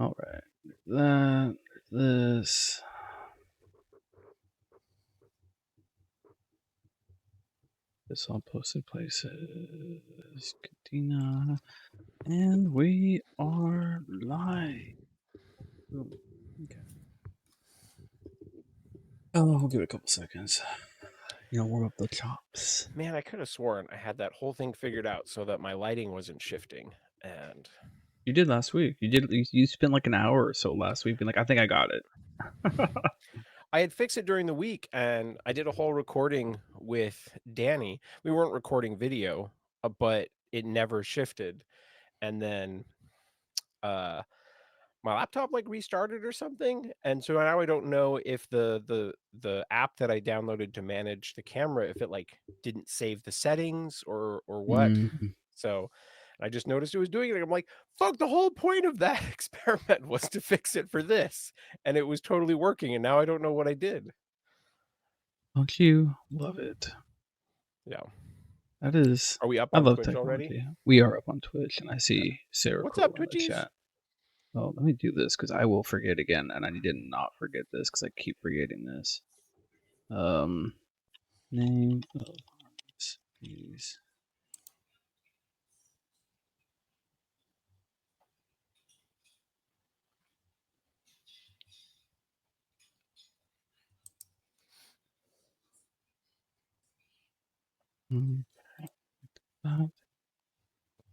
All right. That, this. This all posted places. Katina. And we are live. Boom. Okay. Oh, we'll give it a couple seconds. Warm up the chops. Man, I could have sworn I had that whole thing figured out so that my lighting wasn't shifting. And you did last week. You spent like an hour or so last week being like, I think I got it. I had fixed it during the week, and I did a whole recording with Danny. We weren't recording video, but it never shifted. And then my laptop like restarted or something, and so now I don't know if the app that I downloaded to manage the camera, if it like didn't save the settings or what. So I just noticed it was doing it. I'm like, fuck, the whole point of that experiment was to fix it for this. And it was totally working. And now I don't know what I did. Don't you love it? Yeah. That is. Are we up I on love Twitch technology. already? We are up on Twitch, and I see Sarah What's Crow up, in the Twitchies? chat. Oh, let me do this because I will forget again, and I need to not forget this because I keep forgetting this. Name of these.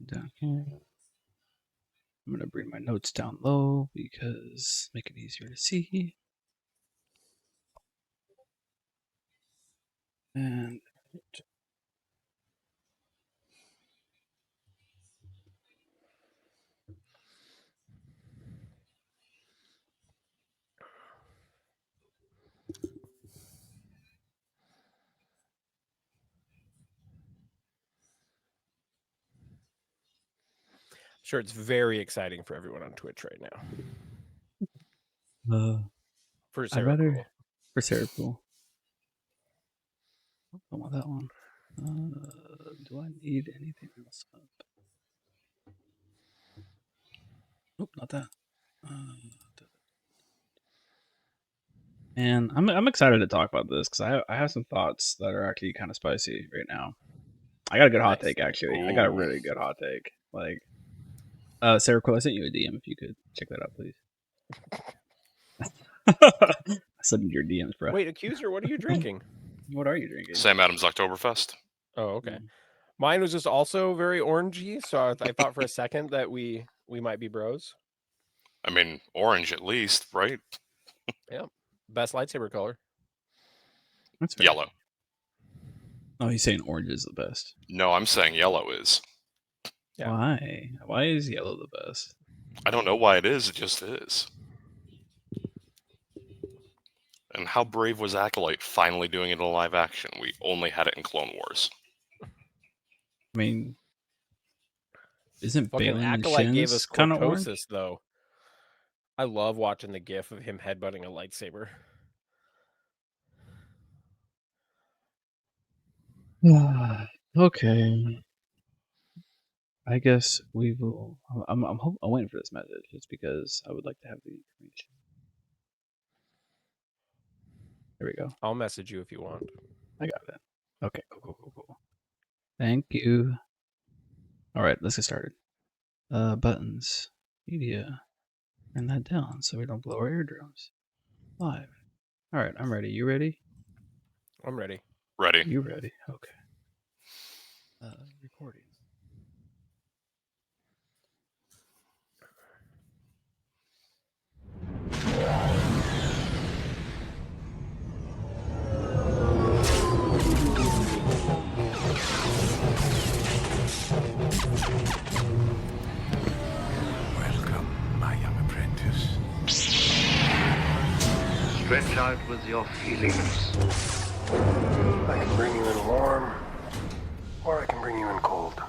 Down here. I'm gonna bring my notes down low because make it easier to see. And Sure, it's very exciting for everyone on Twitch right now. For Sarah I'd rather Cool. for Sarah Pool. I don't want that one. Do I need anything else up? Nope, not that. And I'm excited to talk about this because I have some thoughts that are actually kind of spicy right now. I got a good hot take actually. I got a really good hot take. Like, Sarah Quill, I sent you a DM if you could check that out, please. I slid into your DMs, bro. Wait, Accuser, what are you drinking? What are you drinking? Sam Adams Oktoberfest. Oh, okay. Mine was just also very orangey, so I thought for a second that we might be bros. I mean, orange at least, right? Yeah. Best lightsaber color. That's fair. Yellow. Oh, he's saying orange is the best. No, I'm saying yellow is. Yeah. Why? Why is yellow the best? I don't know why it is. It just is. And how brave was Acolyte finally doing it in live action? We only had it in Clone Wars. I mean, isn't fucking Balin and Acolyte gave us Shin's kind of orange? cortosis, though. I love watching the gif of him headbutting a lightsaber. Okay. I guess we will. I'm waiting for this message. It's because I would like to have the information. There we go. I'll message you if you want. I got it. Okay, cool. Thank you. All right, let's get started. Buttons, media, turn that down so we don't blow our eardrums. Live. All right, I'm ready. You ready? I'm ready. Ready. You ready? Okay. Recording. Welcome, my young apprentice. Stretch out with your feelings. I can bring you in warm, or I can bring you in cold.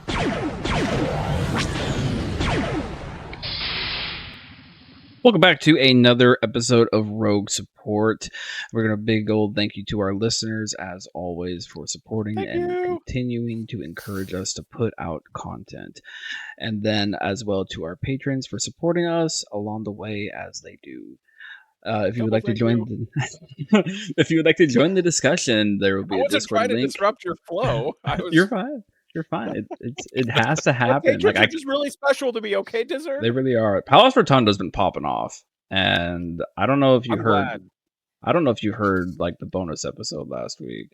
Welcome back to another episode of Rogue Support. We're going to big old thank you to our listeners, as always, for supporting Thank and you. continuing to encourage us to put out content. And then as well to our patrons for supporting us along the way as they do. If you would Double like to thank join you. if you would like to join the discussion, there will I be a wasn't Discord trying to link. disrupt your flow. You're fine. You're fine. It has to Our happen. patrons are just really special to me, okay, Dizzard? They really are. Palace Rotunda's been popping off, and I don't know if you I'm heard. glad. I don't know if you heard like the bonus episode last week.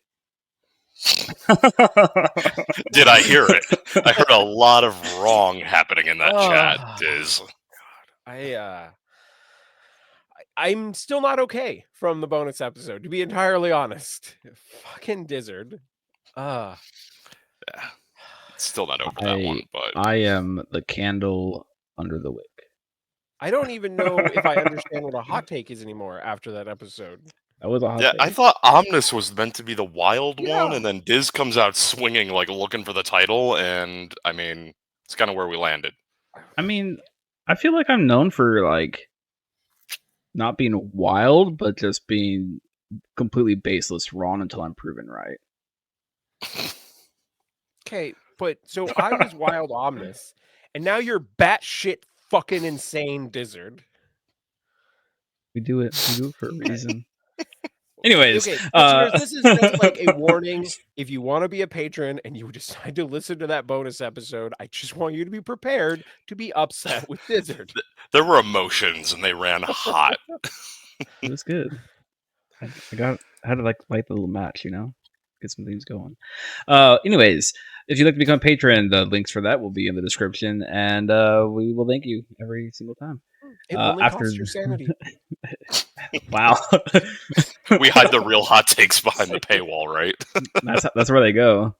Did I hear it? I heard a lot of wrong happening in that chat, Oh, Diz. I'm still not okay from the bonus episode, to be entirely honest. Fucking Dizzard. Yeah. Still not over that one, but I am the candle under the wick. I don't even know if I understand what a hot take is anymore after that episode. That was a hot yeah, take. I thought Omnis was meant to be the wild one, Yeah. and then Diz comes out swinging, like looking for the title, and I mean, it's kind of where we landed. I mean, I feel like I'm known for like not being wild, but just being completely baseless wrong until I'm proven right. Okay, but so I was wild Omnis, and now you're batshit fucking insane Dizzard. We do it for a reason. Anyways, Okay, listeners, this is just like a warning. If you want to be a patron and you decide to listen to that bonus episode, I just want you to be prepared to be upset with Dizzard. There were emotions, and they ran hot. It was good. I had to like light the little match, you know, get some things going. Anyways, if you'd like to become a patron, the links for that will be in the description, and we will thank you every single time. It only after costs your sanity. Wow. We hide the real hot takes behind the paywall, right? That's where they go.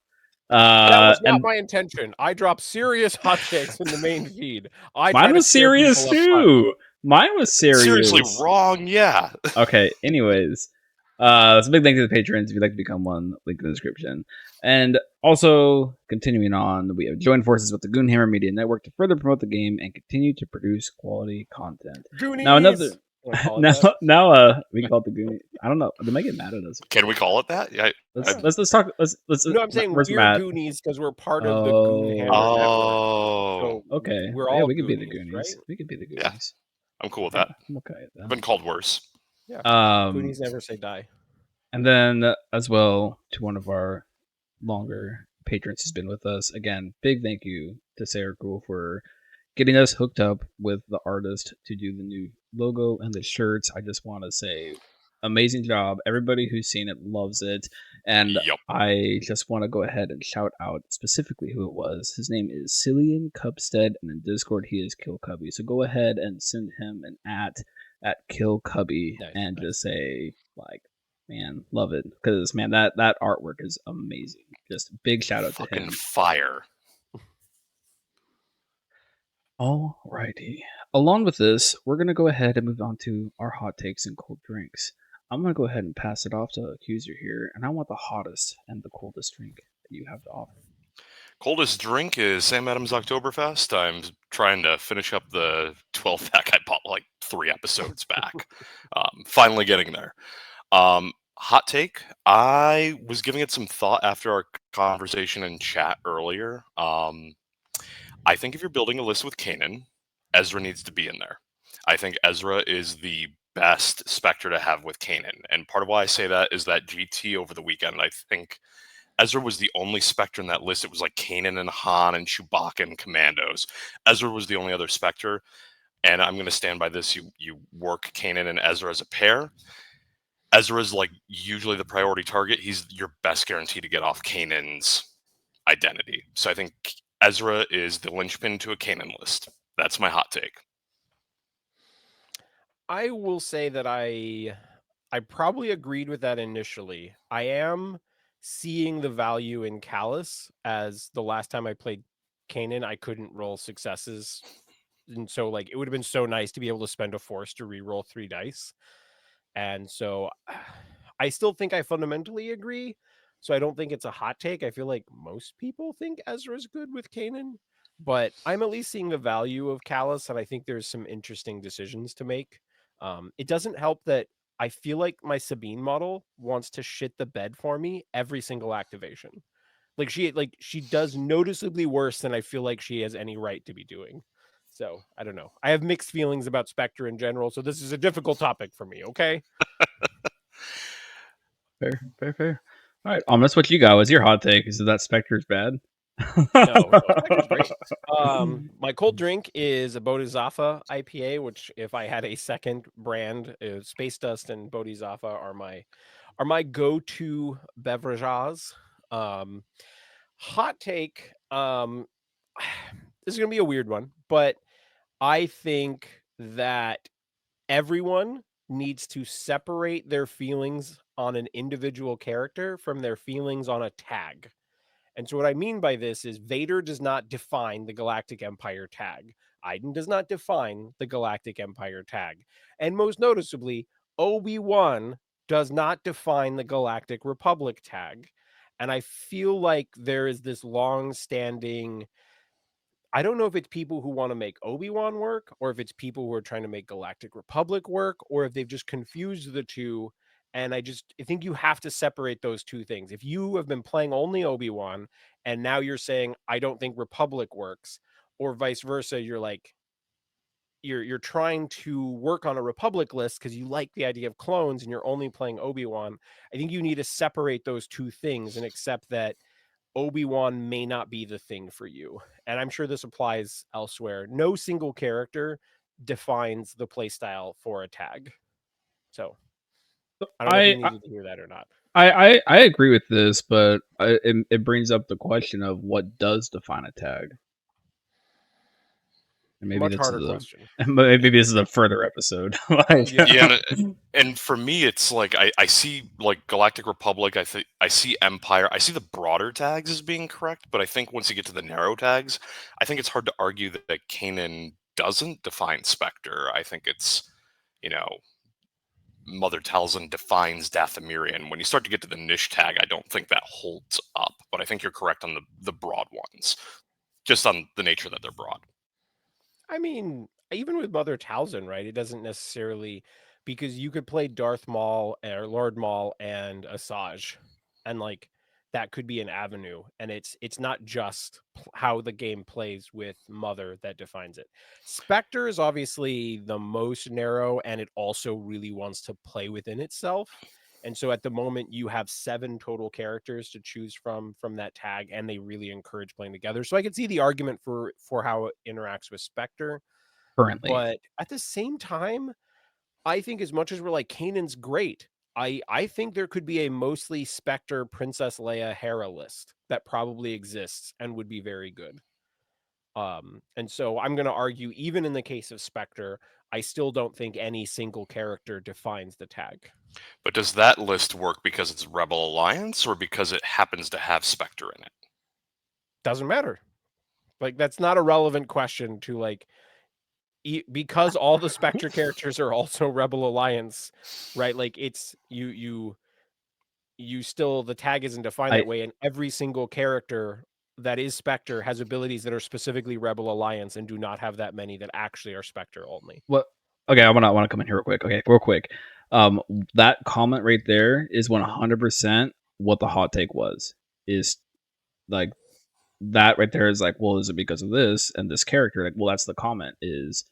That was not and my intention. I drop serious hot takes in the main feed. mine was serious too. Mine was serious. Seriously wrong, yeah. Okay, anyways. So big thank you to the patrons if you'd like to become one, link in the description. And also, continuing on, we have joined forces with the Goonhammer Media Network to further promote the game and continue to produce quality content. Goonies. Now another that? we call it the Goonies. I don't know. They might get mad at us. Can we call it that? Yeah. Let's talk. Let's. No, I'm saying where's we're Matt? Goonies because we're part of the Goonhammer network. Oh, So Okay. we're Yeah, all we could be the Goonies, Goonies. right? We could be the Yeah. Goonies. I'm cool with that. I'm okay with that. I've been called worse. Yeah. Goonies never say die. And then, as well, to one of our longer patrons who's been with us. Again, big thank you to Sarah Cool for getting us hooked up with the artist to do the new logo and the shirts. I just want to say, amazing job. Everybody who's seen it loves it. And Yep. I just want to go ahead and shout out specifically who it was. His name is Cillian Cubstead, and in Discord he is Kill Cubby. So go ahead and send him an at Kill Cubby and just say, like, man, love it. Because, man, that artwork is amazing. Just big shout out to him. Fucking fire. Alrighty. Along with this, we're going to go ahead and move on to our hot takes and cold drinks. I'm going to go ahead and pass it off to Accuser here, and I want the hottest and the coldest drink that you have to offer. Coldest drink is Sam Adams Oktoberfest. I'm trying to finish up the 12-pack I bought like 3 episodes back. Finally getting there. Hot take. I was giving it some thought after our conversation in chat earlier. I think if you're building a list with Kanan, Ezra needs to be in there. I think Ezra is the best Spectre to have with Kanan. And part of why I say that is that GT over the weekend, I think Ezra was the only Spectre in that list. It was like Kanan and Han and Chewbacca and Commandos. Ezra was the only other Spectre. And I'm going to stand by this. You work Kanan and Ezra as a pair. Ezra is like usually the priority target. He's your best guarantee to get off Kanan's identity. So I think Ezra is the linchpin to a Kanan list. That's my hot take. I will say that I probably agreed with that initially. I am seeing the value in Callus, as the last time I played Kanan, I couldn't roll successes. And so like it would have been so nice to be able to spend a force to re-roll 3 dice. And so I still think I fundamentally agree. So I don't think it's a hot take. I feel like most people think Ezra's good with Kanan. but I'm at least seeing the value of Callus, and I think there's some interesting decisions to make. It doesn't help that I feel like my Sabine model wants to shit the bed for me every single activation. She does noticeably worse than I feel like she has any right to be doing. So I don't know. I have mixed feelings about Spectre in general, so this is a difficult topic for me. Okay. Fair. All right, that's what you got. What's your hot take? Is that Spectre's bad? No, Spectre's great. My cold drink is a Bodhisattva IPA, which if I had a second brand, Space Dust and Bodhisattva are my go-to beverages. Hot take. This is gonna be a weird one, but I think that everyone needs to separate their feelings on an individual character from their feelings on a tag. And so what I mean by this is Vader does not define the Galactic Empire tag. Iden does not define the Galactic Empire tag. And most noticeably, Obi-Wan does not define the Galactic Republic tag. And I feel like there is this long-standing, I don't know if it's people who want to make Obi-Wan work, or if it's people who are trying to make Galactic Republic work, or if they've just confused the two. And I think you have to separate those two things. If you have been playing only Obi-Wan and now you're saying, I don't think Republic works, or vice versa, you're like, you're trying to work on a Republic list because you like the idea of clones and you're only playing Obi-Wan. I think you need to separate those two things and accept that Obi-Wan may not be the thing for you. And I'm sure this applies elsewhere. No single character defines the playstyle for a tag. So I don't know if you I needed to hear that or not. I agree with this, but it brings up the question of what does define a tag. And maybe Much that's harder question. maybe this is a further episode. Yeah, and for me, it's like I see like Galactic Republic. I see Empire. I see the broader tags as being correct, but I think once you get to the narrow tags, I think it's hard to argue that Kanan doesn't define Spectre. I think it's, you know, Mother Talzin defines Dathomirian. When you start to get to the niche tag, I don't think that holds up. But I think you're correct on the broad ones, just on the nature that they're broad. I mean, even with Mother Talzin, right? It doesn't necessarily, because you could play Darth Maul or Lord Maul and Asajj, and like that could be an avenue. And it's not just how the game plays with Mother that defines it. Spectre is obviously the most narrow, and it also really wants to play within itself. And so at the moment you have 7 total characters to choose from that tag, and they really encourage playing together. So I can see the argument for how it interacts with Spectre. Currently, But at the same time, I think as much as we're like Kanan's great, I think there could be a mostly Spectre Princess Leia Hera list that probably exists and would be very good. And so I'm going to argue, even in the case of Spectre, I still don't think any single character defines the tag. But does that list work because it's Rebel Alliance or because it happens to have Spectre in it? Doesn't matter. Like, that's not a relevant question to like, because all the Spectre characters are also Rebel Alliance, right? Like, it's you still, the tag isn't defined that way, and every single character that is Spectre has abilities that are specifically Rebel Alliance and do not have that many that actually are Spectre only. what? Okay, I want to come in here real quick. Okay, real quick. That comment right there is 100% what the hot take was. Is like that right there is like, well, is it because of this and this character? Like, well, that's the comment. Is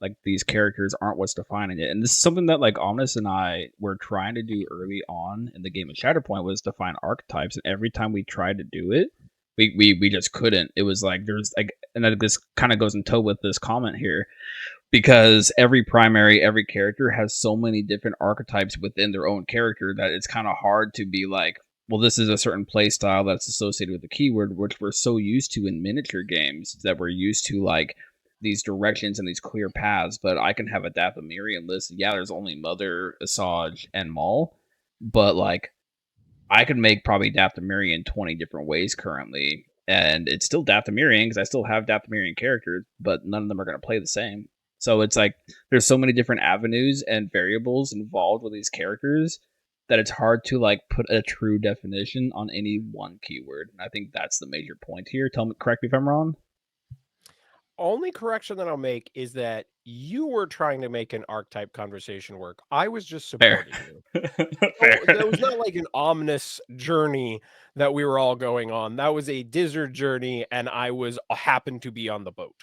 like these characters aren't what's defining it, and this is something that like Omnis and I were trying to do early on in the game of Shatterpoint, was define archetypes, and every time we tried to do it, we just couldn't. It was like there's like, and then this kind of goes in tow with this comment here, because every character has so many different archetypes within their own character that it's kind of hard to be like, well, this is a certain play style that's associated with the keyword, which we're so used to in miniature games, that we're used to like these directions and these clear paths. But I can have a Dathomirian list. Yeah, there's only Mother, Asajj, and Maul, but like I could make probably Dathomirian 20 different ways currently, and it's still Dathomirian because I still have Dathomirian characters, but none of them are going to play the same. So it's like there's so many different avenues and variables involved with these characters that it's hard to like put a true definition on any one keyword. And I think that's the major point here. Correct me if I'm wrong. only correction that I'll make is that you were trying to make an archetype conversation work. I was just Fair. supporting you. Fair. Oh, that was not like an ominous journey that we were all going on. That was a Dizzard journey, and I was happened to be on the boat.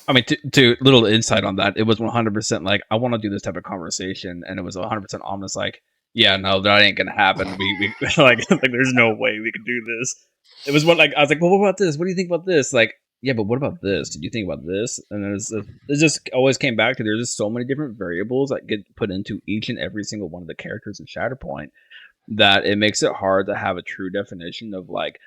I mean, to little insight on that, it was 100% like, I want to do this type of conversation, and it was 100% ominous, like, yeah, no, that ain't gonna happen. We like there's no way we could do this. It was what, like, I was like, well, what about this? What do you think about this? Like, yeah, but what about this? Did you think about this? And it just always came back to, there's just so many different variables that get put into each and every single one of the characters in Shatterpoint that it makes it hard to have a true definition of like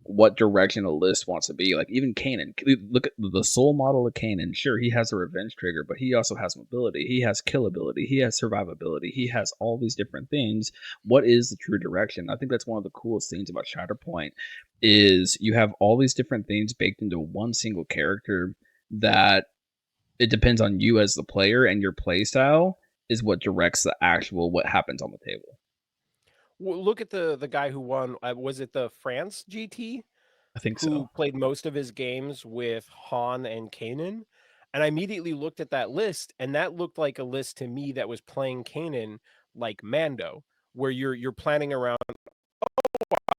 what direction a list wants to be. Like even Kanan, look at the soul model of Kanan. Sure, he has a revenge trigger, but he also has mobility. He has kill ability. He has survivability. He has all these different things. What is the true direction? I think that's one of the coolest things about Shatterpoint is you have all these different things baked into one single character that it depends on you as the player, and your play style is what directs the actual what happens on the table. Well, look at the guy who won. Was it the France GT? I think Who so. played most of his games with Han and Kanan. And I immediately looked at that list, and that looked like a list to me that was playing Kanan like Mando, where you're planning around,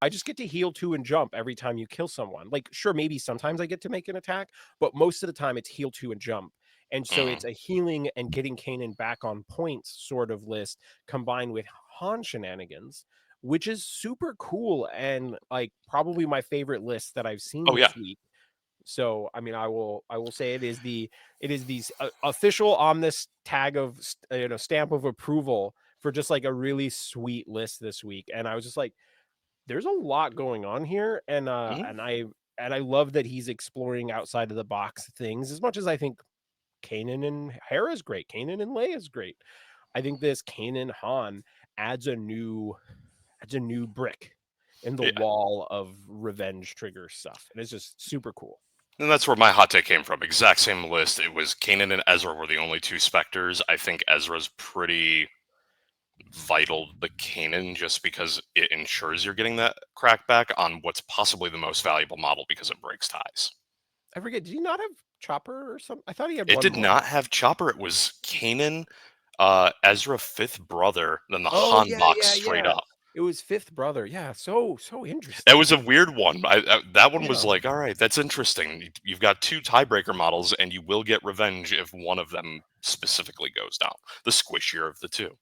I just get to heal 2 and jump every time you kill someone. Like, sure, maybe sometimes I get to make an attack, but most of the time it's heal 2 and jump. And so Mhm. it's a healing and getting Kanan back on points sort of list combined with Han shenanigans, which is super cool and like probably my favorite list that I've seen Oh yeah, this week. So I mean, I will say it is the official Omnis tag of stamp of approval for just like a really sweet list this week. And I was just like, there's a lot going on here, Mhm. and I love that he's exploring outside of the box things as much as I think Kanan and Hera is great. Kanan and Leia is great. I think this Kanan Han adds a new brick in the yeah. wall of revenge trigger stuff, and it's just super cool. And that's where my hot take came from. Exact same list. It was Kanan and Ezra were the only two Spectres. I think Ezra's pretty vital to Kanan just because it ensures you're getting that crackback on what's possibly the most valuable model because it breaks ties. I forget, did he not have Chopper or something? I thought he had It one did more. not have Chopper. It was Kanan, Ezra fifth brother, then the Oh Han yeah, box yeah, straight yeah. up. It was fifth brother. Yeah, so That interesting. was a weird one. That one was Yeah. like, all right, that's interesting. You've got two tiebreaker models, and you will get revenge if one of them specifically goes down. The squishier of the two.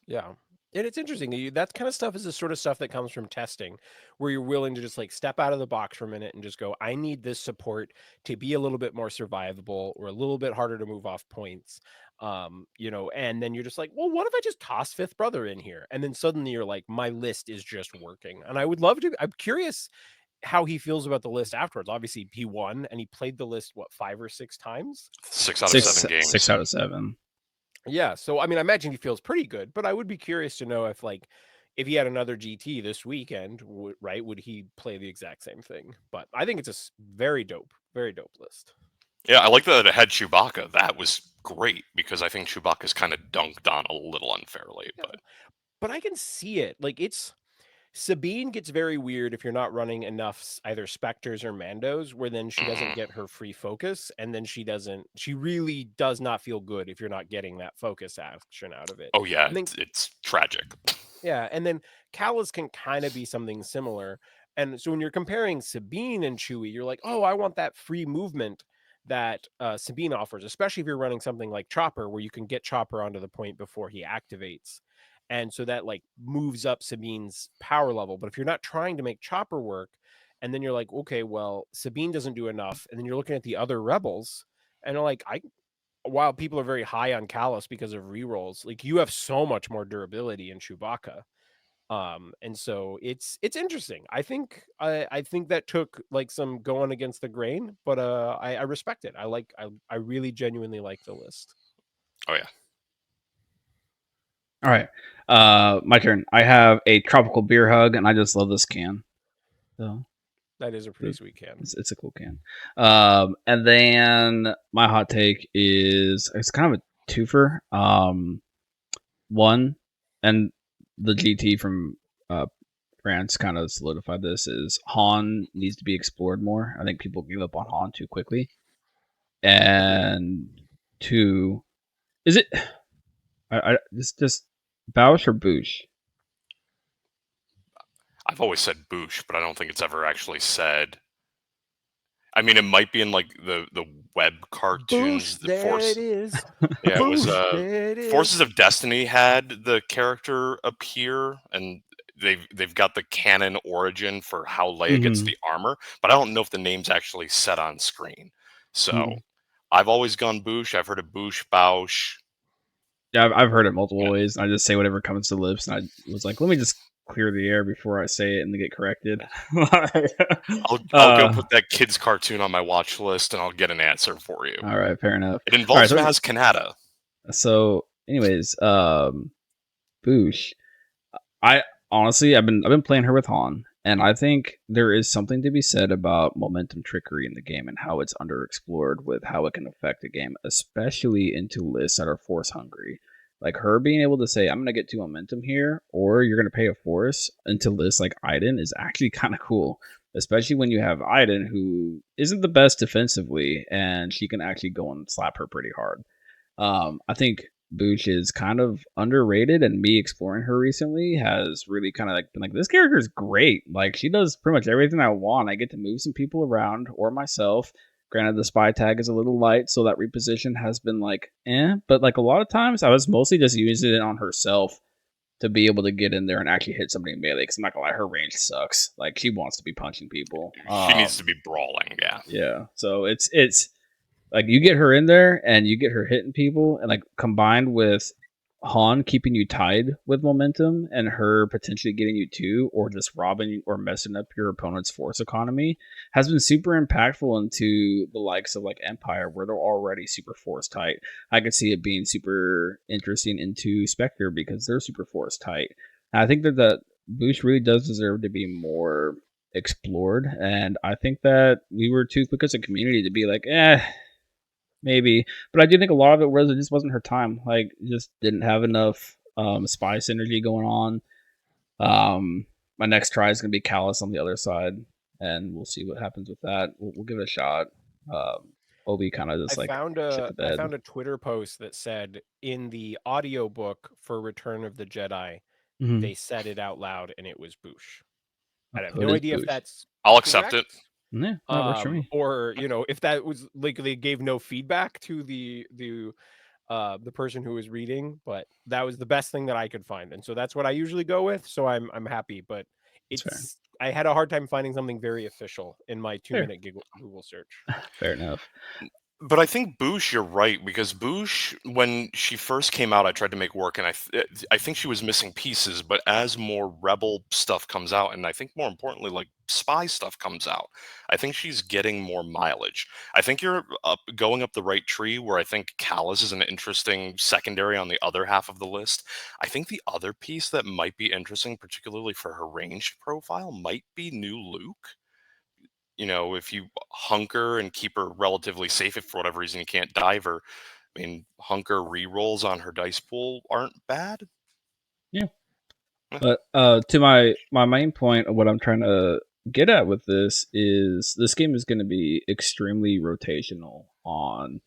Yeah. And it's interesting. That kind of stuff is the sort of stuff that comes from testing, where you're willing to just like step out of the box for a minute and just go, I need this support to be a little bit more survivable or a little bit harder to move off points. And then you're just like, well, what if I just toss fifth brother in here? And then suddenly you're like, my list is just working. And I would love to, I'm curious how he feels about the list afterwards. Obviously, he won and he played the list, what, 5 or 6 times? 6 out of 7 Six games. out of 7. Yeah, so I mean, I imagine he feels pretty good, but I would be curious to know if he had another GT this weekend, right? Would he play the exact same thing? But I think it's very dope list. Yeah, I like that it had Chewbacca. That was great because I think Chewbacca's kind of dunked on a little unfairly. Yeah. But But I can see it. Like it's Sabine gets very weird if you're not running enough either Spectres or Mandos, where then she doesn't mhm. get her free focus, and then she really does not feel good if you're not getting that focus action out of it. Oh yeah, And then it's tragic. Yeah, and then Callus can kind of be something similar. And so when you're comparing Sabine and Chewie, you're like, oh, I want that free movement that Sabine offers, especially if you're running something like Chopper, where you can get Chopper onto the point before he activates. And so that like moves up Sabine's power level. But if you're not trying to make Chopper work, and then you're like, okay, well, Sabine doesn't do enough. And then you're looking at the other rebels, and you're like, while people are very high on Callus because of rerolls, like you have so much more durability in Chewbacca. And so it's interesting. I think that took like some going against the grain, but I respect it. I really genuinely like the list. Oh yeah. All right. My turn. I have a tropical beer hug, and I just love this can. So That is a pretty sweet can. it's a cool can. And then my hot take is it's kind of a twofer. One, and the GT from France kind of solidified this, is Han needs to be explored more. I think people give up on Han too quickly. and 2, is it? I just Bausch or Boosh? I've always said Boosh, but I don't think it's ever actually said. I mean, it might be in like the web Boosh, cartoons. The there Force, it is. yeah, it was Boosh, there it is. Forces of Destiny had the character appear, and they've got the canon origin for how Leia gets Mhm. the armor, but I don't know if the name's actually set on screen. So Mhm. I've always gone Boosh. I've heard of Boosh, Bausch. Yeah, I've heard it multiple Yeah. ways. I just say whatever comes to lips, and I was like, let me just clear the air before I say it and then get corrected. I'll go uh, put that kid's cartoon on my watch list, and I'll get an answer for you. all right, fair enough. It All right, involves Maz Kanata. so anyways, Boosh. I honestly, I've been playing her with Han, and I think there is something to be said about momentum trickery in the game and how it's underexplored with how it can affect a game, especially into lists that are force hungry. Like her being able to say, "I'm gonna get 2 momentum here," or "You're gonna pay a force" into lists like Iden is actually kind of cool, especially when you have Iden who isn't the best defensively, and she can actually go and slap her pretty hard. I think Booch is kind of underrated, and me exploring her recently has really kind of like been like, this character is great. Like she does pretty much everything I want. I get to move some people around or myself. Granted, the spy tag is a little light, so that reposition has been like, but like a lot of times, I was mostly just using it on herself to be able to get in there and actually hit somebody in melee. Because I'm not gonna lie, her range sucks. Like she wants to be punching people. She needs to be brawling. Yeah. Yeah. So it's like you get her in there and you get her hitting people, and like combined with Han keeping you tied with momentum and her potentially getting you 2 or just robbing or messing up your opponent's force economy has been super impactful into the likes of like Empire where they're already super force tight. I could see it being super interesting into Spectre because they're super force tight. And I think that the Boost really does deserve to be more explored, and I think that we were too quick as a community to be like, maybe, but I do think a lot of it was it just wasn't her time. Like, just didn't have enough spy synergy going on. My next try is gonna be Callus on the other side, and we'll see what happens with that. We'll give it a shot. Obi kind of I just like found shit a the I bed. found a Twitter post that said in the audiobook for Return of the Jedi, Mm-hmm. they said it out loud and it was Boosh. I have So it no is idea if Boosh. that's I'll accept correct. it. Yeah, that works for me. Or if that was like they gave no feedback to the person who was reading, but that was the best thing that I could find. And so that's what I usually go with. So I'm happy, but That's fair. I had a hard time finding something very official in my 2-minute Google search. Fair enough. But I think Boosh, you're right, because Boosh, when she first came out, I tried to make work, and I think she was missing pieces. But as more Rebel stuff comes out, and I think more importantly, like spy stuff comes out, I think she's getting more mileage. I think you're going up the right tree. Where I think Callus is an interesting secondary on the other half of the list. I think the other piece that might be interesting, particularly for her ranged profile, might be new Luke. If you hunker and keep her relatively safe, if for whatever reason you can't dive her, I mean, hunker rerolls on her dice pool aren't bad. Yeah. Eh. But to my main point of what I'm trying to get at with this is this game is going to be extremely rotational on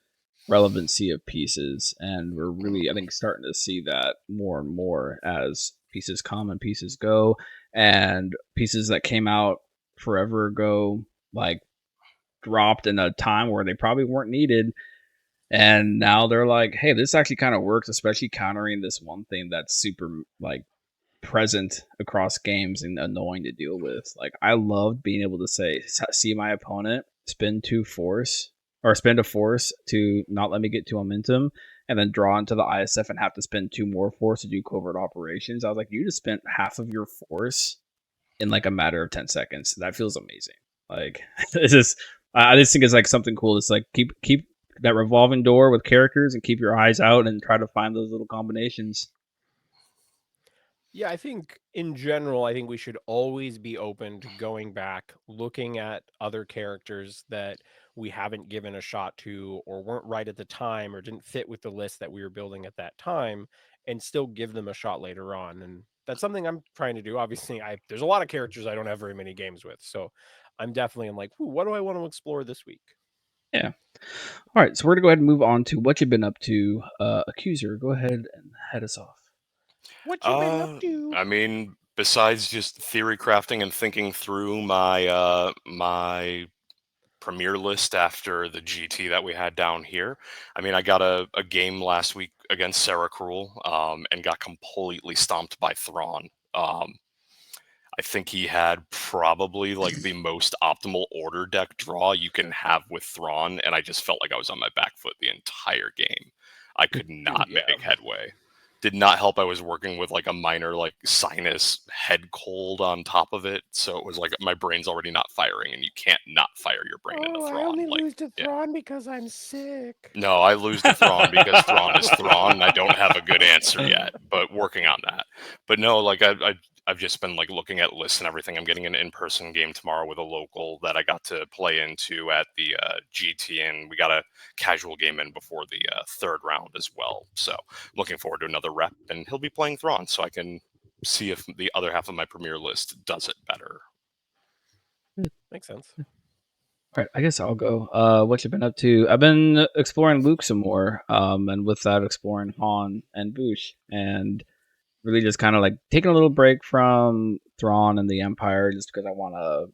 relevancy of pieces, and we're really I think starting to see that more and more as pieces come and pieces go, and pieces that came out forever ago like dropped in a time where they probably weren't needed, and now they're like, hey, this actually kind of works, especially countering this one thing that's super like present across games and annoying to deal with. Like I loved being able to say, see my opponent spend 2 force or spend a force to not let me get to momentum, and then draw into the ISF and have to spend 2 more force to do covert operations. I was like, you just spent half of your force in like a matter of 10 seconds. That feels amazing. Like it's just, I just think it's like something cool. It's like keep that revolving door with characters and keep your eyes out and try to find those little combinations. Yeah, I think in general, I think we should always be open to going back, looking at other characters that we haven't given a shot to or weren't right at the time or didn't fit with the list that we were building at that time and still give them a shot later on. And that's something I'm trying to do. Obviously, there's a lot of characters I don't have very many games with. So I'm definitely I'm like, what do I want to explore this week? Yeah. All right, so we're gonna go ahead and move on to what you've been up to. Accuser, go ahead and head us off. What you been up to? I mean, besides just theory crafting and thinking through my my premiere list after the GT that we had down here. I mean, I got a game last week against Sarah Cruel, and got completely stomped by Thrawn. I think he had probably like the most optimal order deck draw you can have with Thrawn, and I just felt like I was on my back foot the entire game. I could not Yeah. make headway. Did not help. I was working with like a minor like sinus head cold on top of it, so it was like my brain's already not firing, and you can't not fire your brain into I Thrawn. only Like, lose to yeah. Thrawn because I'm sick. No, I lose to Thrawn because Thrawn is Thrawn, and I don't have a good answer yet, but working on that. But no, like I've just been like looking at lists and everything. I'm getting an in-person game tomorrow with a local that I got to play into at the GT, and we got a casual game in before the third round as well. So looking forward to another rep, and he'll be playing Thrawn, so I can see if the other half of my premier list does it better. Makes sense. All right, I guess I'll go. What you've been up to? I've been exploring Luke some more, and with that, exploring Han and Boosh, and really just kind of like taking a little break from Thrawn and the Empire, just because I want to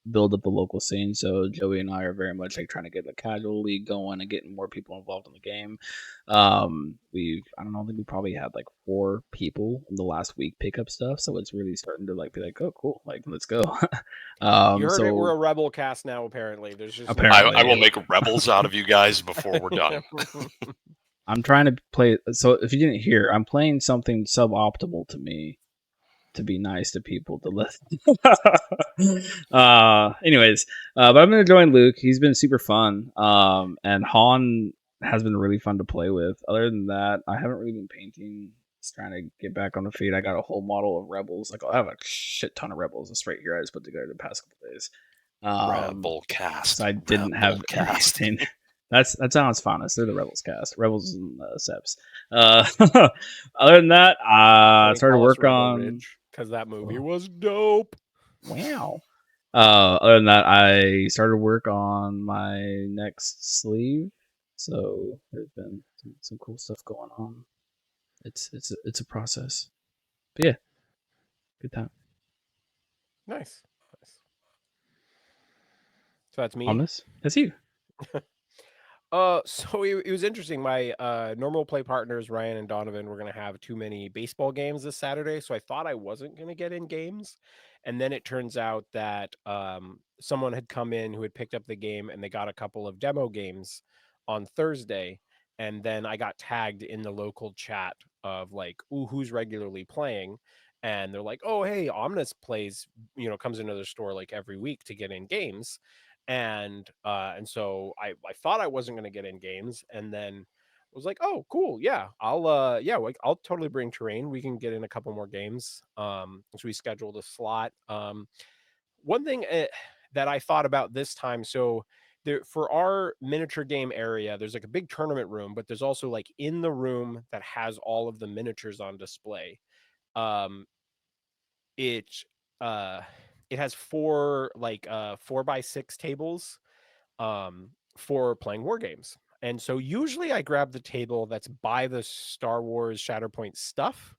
build up the local scene. So Joey and I are very much like trying to get the casual league going and getting more people involved in the game. I don't know, I think we probably had like 4 people in the last week pick up stuff, so it's really starting to like be like, oh cool, like let's go. You heard so it. We're a rebel cast now. Apparently, there's just Apparently. I will make rebels out of you guys before we're done. I'm trying to play. So if you didn't hear, I'm playing something suboptimal to me to be nice to people to listen. Anyways, but I'm gonna join Luke. He's been super fun. And Han has been really fun to play with. Other than that, I haven't really been painting. Just trying to get back on the feet. I got a whole model of rebels. Like I have a shit ton of rebels just right here. I just put together the past couple days. Rebel cast. So I didn't have cast. anything. That sounds fun. They're the Rebels cast. Rebels and Seps. Other than that, I started work on because that movie was dope. Wow. Other than that, I started work on my next sleeve. So there's been some cool stuff going on. It's a process. But yeah, good time. Nice. So that's me. Omnis, that's you. So it was interesting. My normal play partners, Ryan and Donovan, were going to have too many baseball games this Saturday. So I thought I wasn't going to get in games. And then it turns out that someone had come in who had picked up the game and they got a couple of demo games on Thursday. And then I got tagged in the local chat of like, ooh, who's regularly playing? And they're like, oh, hey, Omnis plays, comes into the store like every week to get in games. And so I thought I wasn't going to get in games, and then was like, oh cool, yeah, I'll totally bring terrain. We can get in a couple more games. So we scheduled a slot. One thing that I thought about this time, so there, for our miniature game area, there's like a big tournament room, but there's also like in the room that has all of the miniatures on display. It has 4 like 4x6 tables for playing war games. And so usually I grab the table that's by the Star Wars Shatterpoint stuff.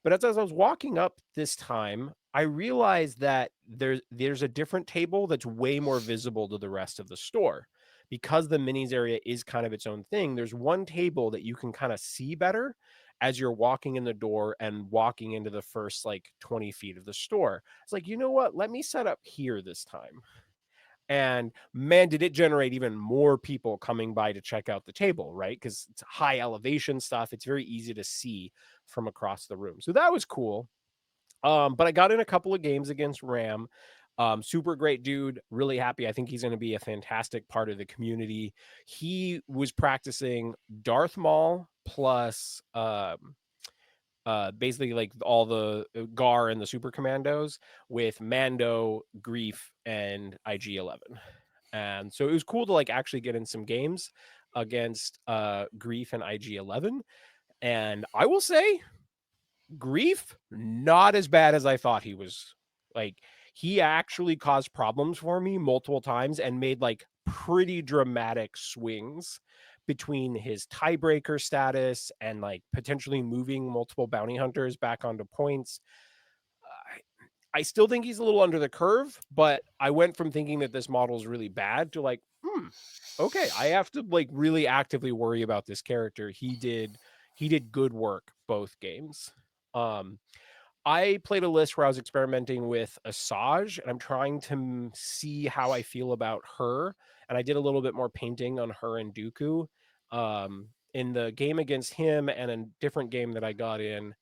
But as I was walking up this time, I realized that there's a different table that's way more visible to the rest of the store. Because the minis area is kind of its own thing, there's one table that you can kind of see better as you're walking in the door and walking into the first like 20 feet of the store. It's like, you know what? Let me set up here this time. And man, did it generate even more people coming by to check out the table, right? Because it's high elevation stuff. It's very easy to see from across the room. So that was cool. But I got in a couple of games against Ram. Super great dude. Really happy. I think he's going to be a fantastic part of the community. He was practicing Darth Maul plus basically like all the Gar and the Super Commandos with Mando, Grief, and IG-11. And so it was cool to like actually get in some games against Grief and IG-11. And I will say, Grief, not as bad as I thought he was. Like, he actually caused problems for me multiple times and made like pretty dramatic swings between his tiebreaker status and like potentially moving multiple bounty hunters back onto points. I still think he's a little under the curve, but I went from thinking that this model is really bad to like, okay, I have to like really actively worry about this character. He did good work both games. I played a list where I was experimenting with Asajj, and I'm trying to see how I feel about her. And I did a little bit more painting on her and Dooku. In the game against him and a different game that I got in,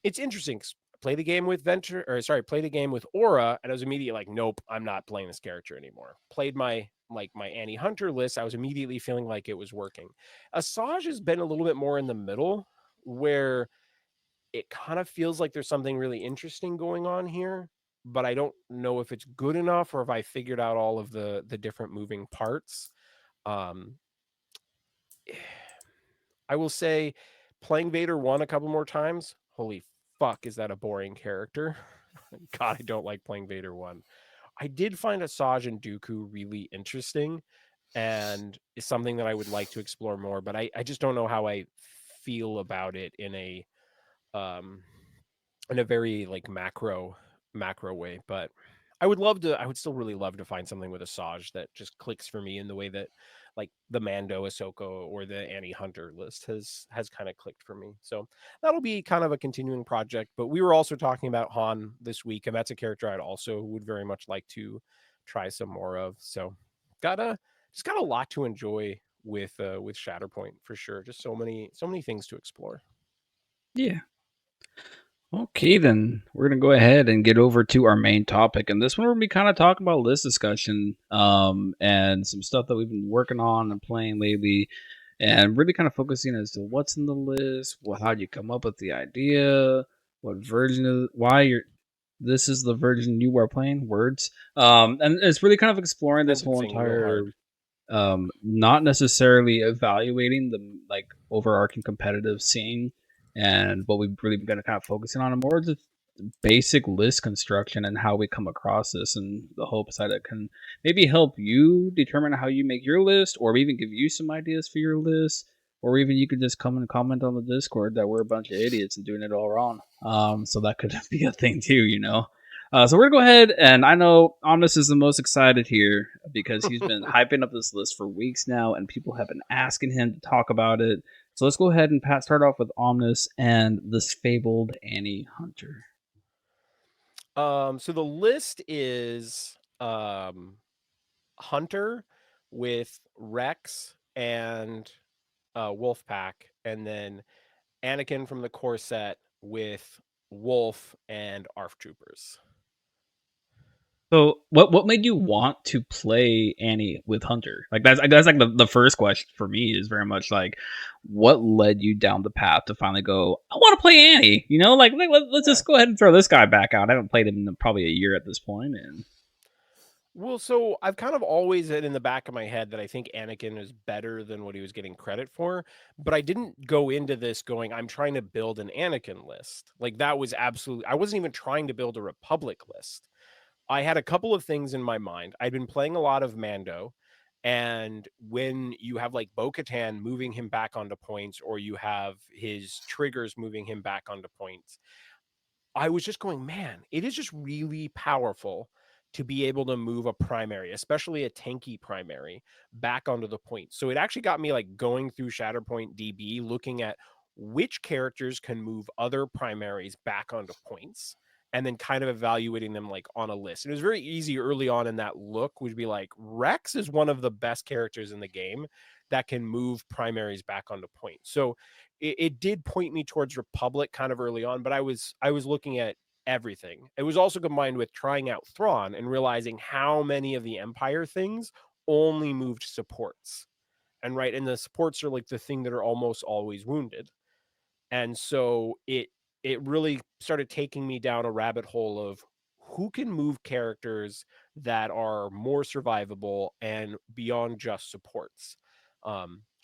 it's interesting. Play the game with play the game with Aura, and I was immediately like, nope, I'm not playing this character anymore. Played my Annie Hunter list, I was immediately feeling like it was working. Asajj has been a little bit more in the middle, where it kind of feels like there's something really interesting going on here, but I don't know if it's good enough or if I figured out all of the different moving parts. Um, I will say, playing Vader 1 a couple more times, holy fuck, is that a boring character? God, I don't like playing Vader 1. I did find Asajj and Dooku really interesting, and is something that I would like to explore more, but I just don't know how I feel about it um in a very like macro way. But I would still really love to find something with Asajj that just clicks for me in the way that like the Mando, Ahsoka, or the Annie Hunter list has kind of clicked for me. So that'll be kind of a continuing project. But we were also talking about Han this week, and that's a character I'd also would very much like to try some more of. So got a lot to enjoy with Shatterpoint for sure. Just so many things to explore. Yeah. Okay, then we're gonna go ahead and get over to our main topic, and this one we're gonna be kind of talking about list discussion, and some stuff that we've been working on and playing lately, and really kind of focusing as to what's in the list, how you come up with the idea, what version of why you're. This is the version you are playing. Words, and it's really kind of exploring this whole Sentencing real entire hard. not necessarily evaluating the like overarching competitive scene and what we've really been kind of focusing on, and more just basic list construction and how we come across this, and the hopes that it can maybe help you determine how you make your list, or even give you some ideas for your list, or even you could just come and comment on the Discord that we're a bunch of idiots and doing it all wrong. So that could be a thing too, you know. So we're gonna go ahead, and I know Omnis is the most excited here because he's been hyping up this list for weeks now, and people have been asking him to talk about it. So let's go ahead and start off with Omnis and this fabled Annie Hunter. So the list is Hunter with Rex and Wolfpack, and then Anakin from the core set with Wolf and ARF Troopers. So what made you want to play Annie with Hunter? Like that's like the first question for me is very much like what led you down the path to finally go, I want to play Annie, you know, like let's Yeah. just go ahead and throw this guy back out. I haven't played him in probably a year at this point, and Well, so I've kind of always had in the back of my head that I think Anakin is better than what he was getting credit for, but I didn't go into this going, I'm trying to build an Anakin list. Like that was absolutely, I wasn't even trying to build a Republic list. I had a couple of things in my mind. I'd been playing a lot of Mando, and when you have like Bo-Katan moving him back onto points, or you have his triggers moving him back onto points, I was just going, man, it is just really powerful to be able to move a primary, especially a tanky primary, back onto the point. So it actually got me like going through Shatterpoint DB, looking at which characters can move other primaries back onto points, and then kind of evaluating them like on a list. And it was very easy early on in that look, would be like Rex is one of the best characters in the game that can move primaries back onto points. So it did point me towards Republic kind of early on, but I was looking at everything. It was also combined with trying out Thrawn and realizing how many of the Empire things only moved supports. And the supports are like the thing that are almost always wounded. And so it really started taking me down a rabbit hole of who can move characters that are more survivable and beyond just supports.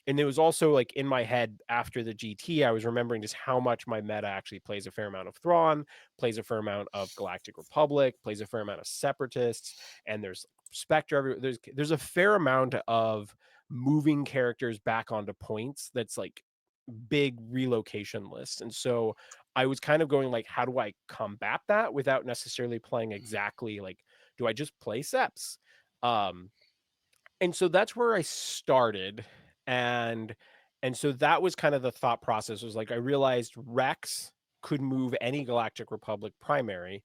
and it was also like in my head after the GT, I was remembering just how much my meta actually plays a fair amount of Thrawn, plays a fair amount of Galactic Republic, plays a fair amount of Separatists, and there's Spectre. There's a fair amount of moving characters back onto points. That's like big relocation list. And so I was kind of going like, how do I combat that without necessarily playing exactly like, do I just play Seps? And so that's where I started. And and so that was kind of the thought process, was like I realized Rex could move any Galactic Republic primary.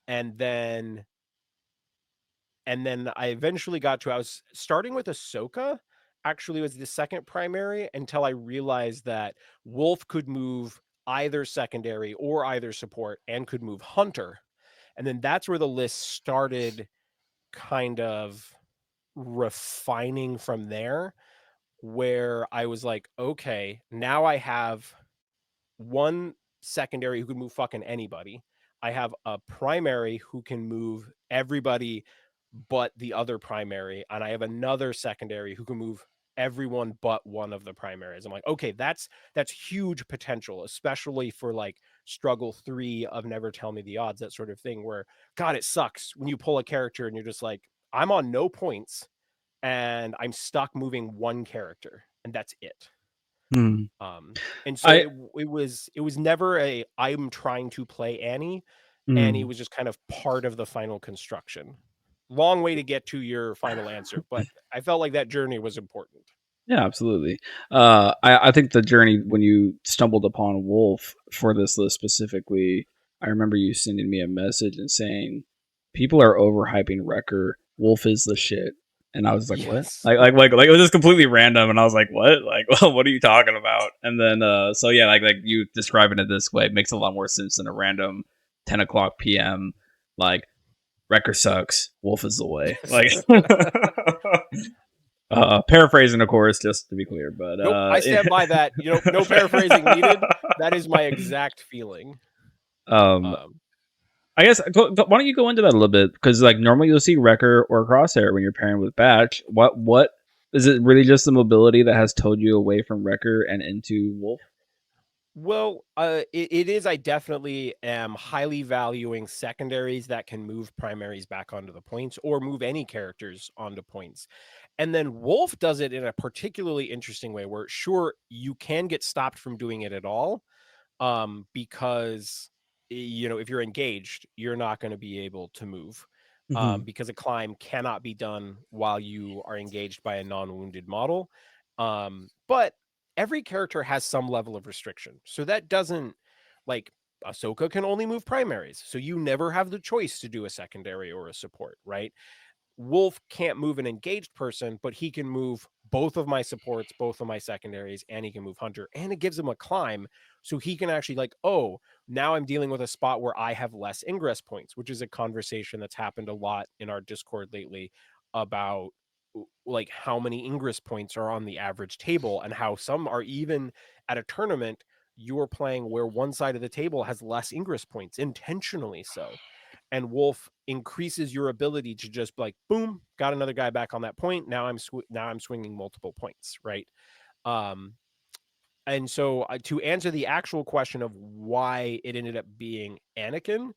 And then I eventually got to, I was starting with Ahsoka, actually was the second primary, until I realized that Wolf could move either secondary or either support and could move Hunter. And then that's where the list started kind of refining from there, where I was like, okay, now I have one secondary who can move fucking anybody. I have a primary who can move everybody but the other primary, and I have another secondary who can move everyone but one of the primaries. I'm like, okay, that's huge potential, especially for like struggle 3 of Never Tell Me the Odds, that sort of thing, where God, it sucks when you pull a character and you're just like, I'm on no points and I'm stuck moving one character and that's it. Hmm. And so it was never a I'm trying to play Annie, and it was just kind of part of the final construction. Long way to get to your final answer, but I felt like that journey was important. Yeah, absolutely. I think the journey when you stumbled upon Wolf for this list specifically, I remember you sending me a message and saying people are overhyping Wrecker. Wolf is the shit, and I was like, what? Yes. Like it was just completely random, and I was like, what? Like, well, what are you talking about? And then, so yeah, like you describing it this way makes a lot more sense than a random 10 o'clock p.m. like Wrecker sucks. Wolf is the way. Like. Paraphrasing, of course, just to be clear, but Nope, I stand by that. You know, no paraphrasing needed. That is my exact feeling. I guess why don't you go into that a little bit, because like normally you'll see Wrecker or Crosshair when you're pairing with Batch. What is it really, just the mobility that has towed you away from Wrecker and into Wolf? Well, it is. I definitely am highly valuing secondaries that can move primaries back onto the points or move any characters onto points. And then Wolf does it in a particularly interesting way where, sure, you can get stopped from doing it at all, because, you know, if you're engaged, you're not going to be able to move, because a climb cannot be done while you are engaged by a non-wounded model. But every character has some level of restriction. So that doesn't, like, Ahsoka can only move primaries. So you never have the choice to do a secondary or a support, right? Wolf can't move an engaged person, but he can move both of my supports, both of my secondaries, and he can move Hunter. And it gives him a climb. So he can actually, like, oh, now I'm dealing with a spot where I have less ingress points, which is a conversation that's happened a lot in our Discord lately about like how many ingress points are on the average table, and how some are even at a tournament you're playing where one side of the table has less ingress points, intentionally so. And Wolf increases your ability to just like, boom, got another guy back on that point. Now I'm swinging multiple points, right? And so to answer the actual question of why it ended up being Anakin,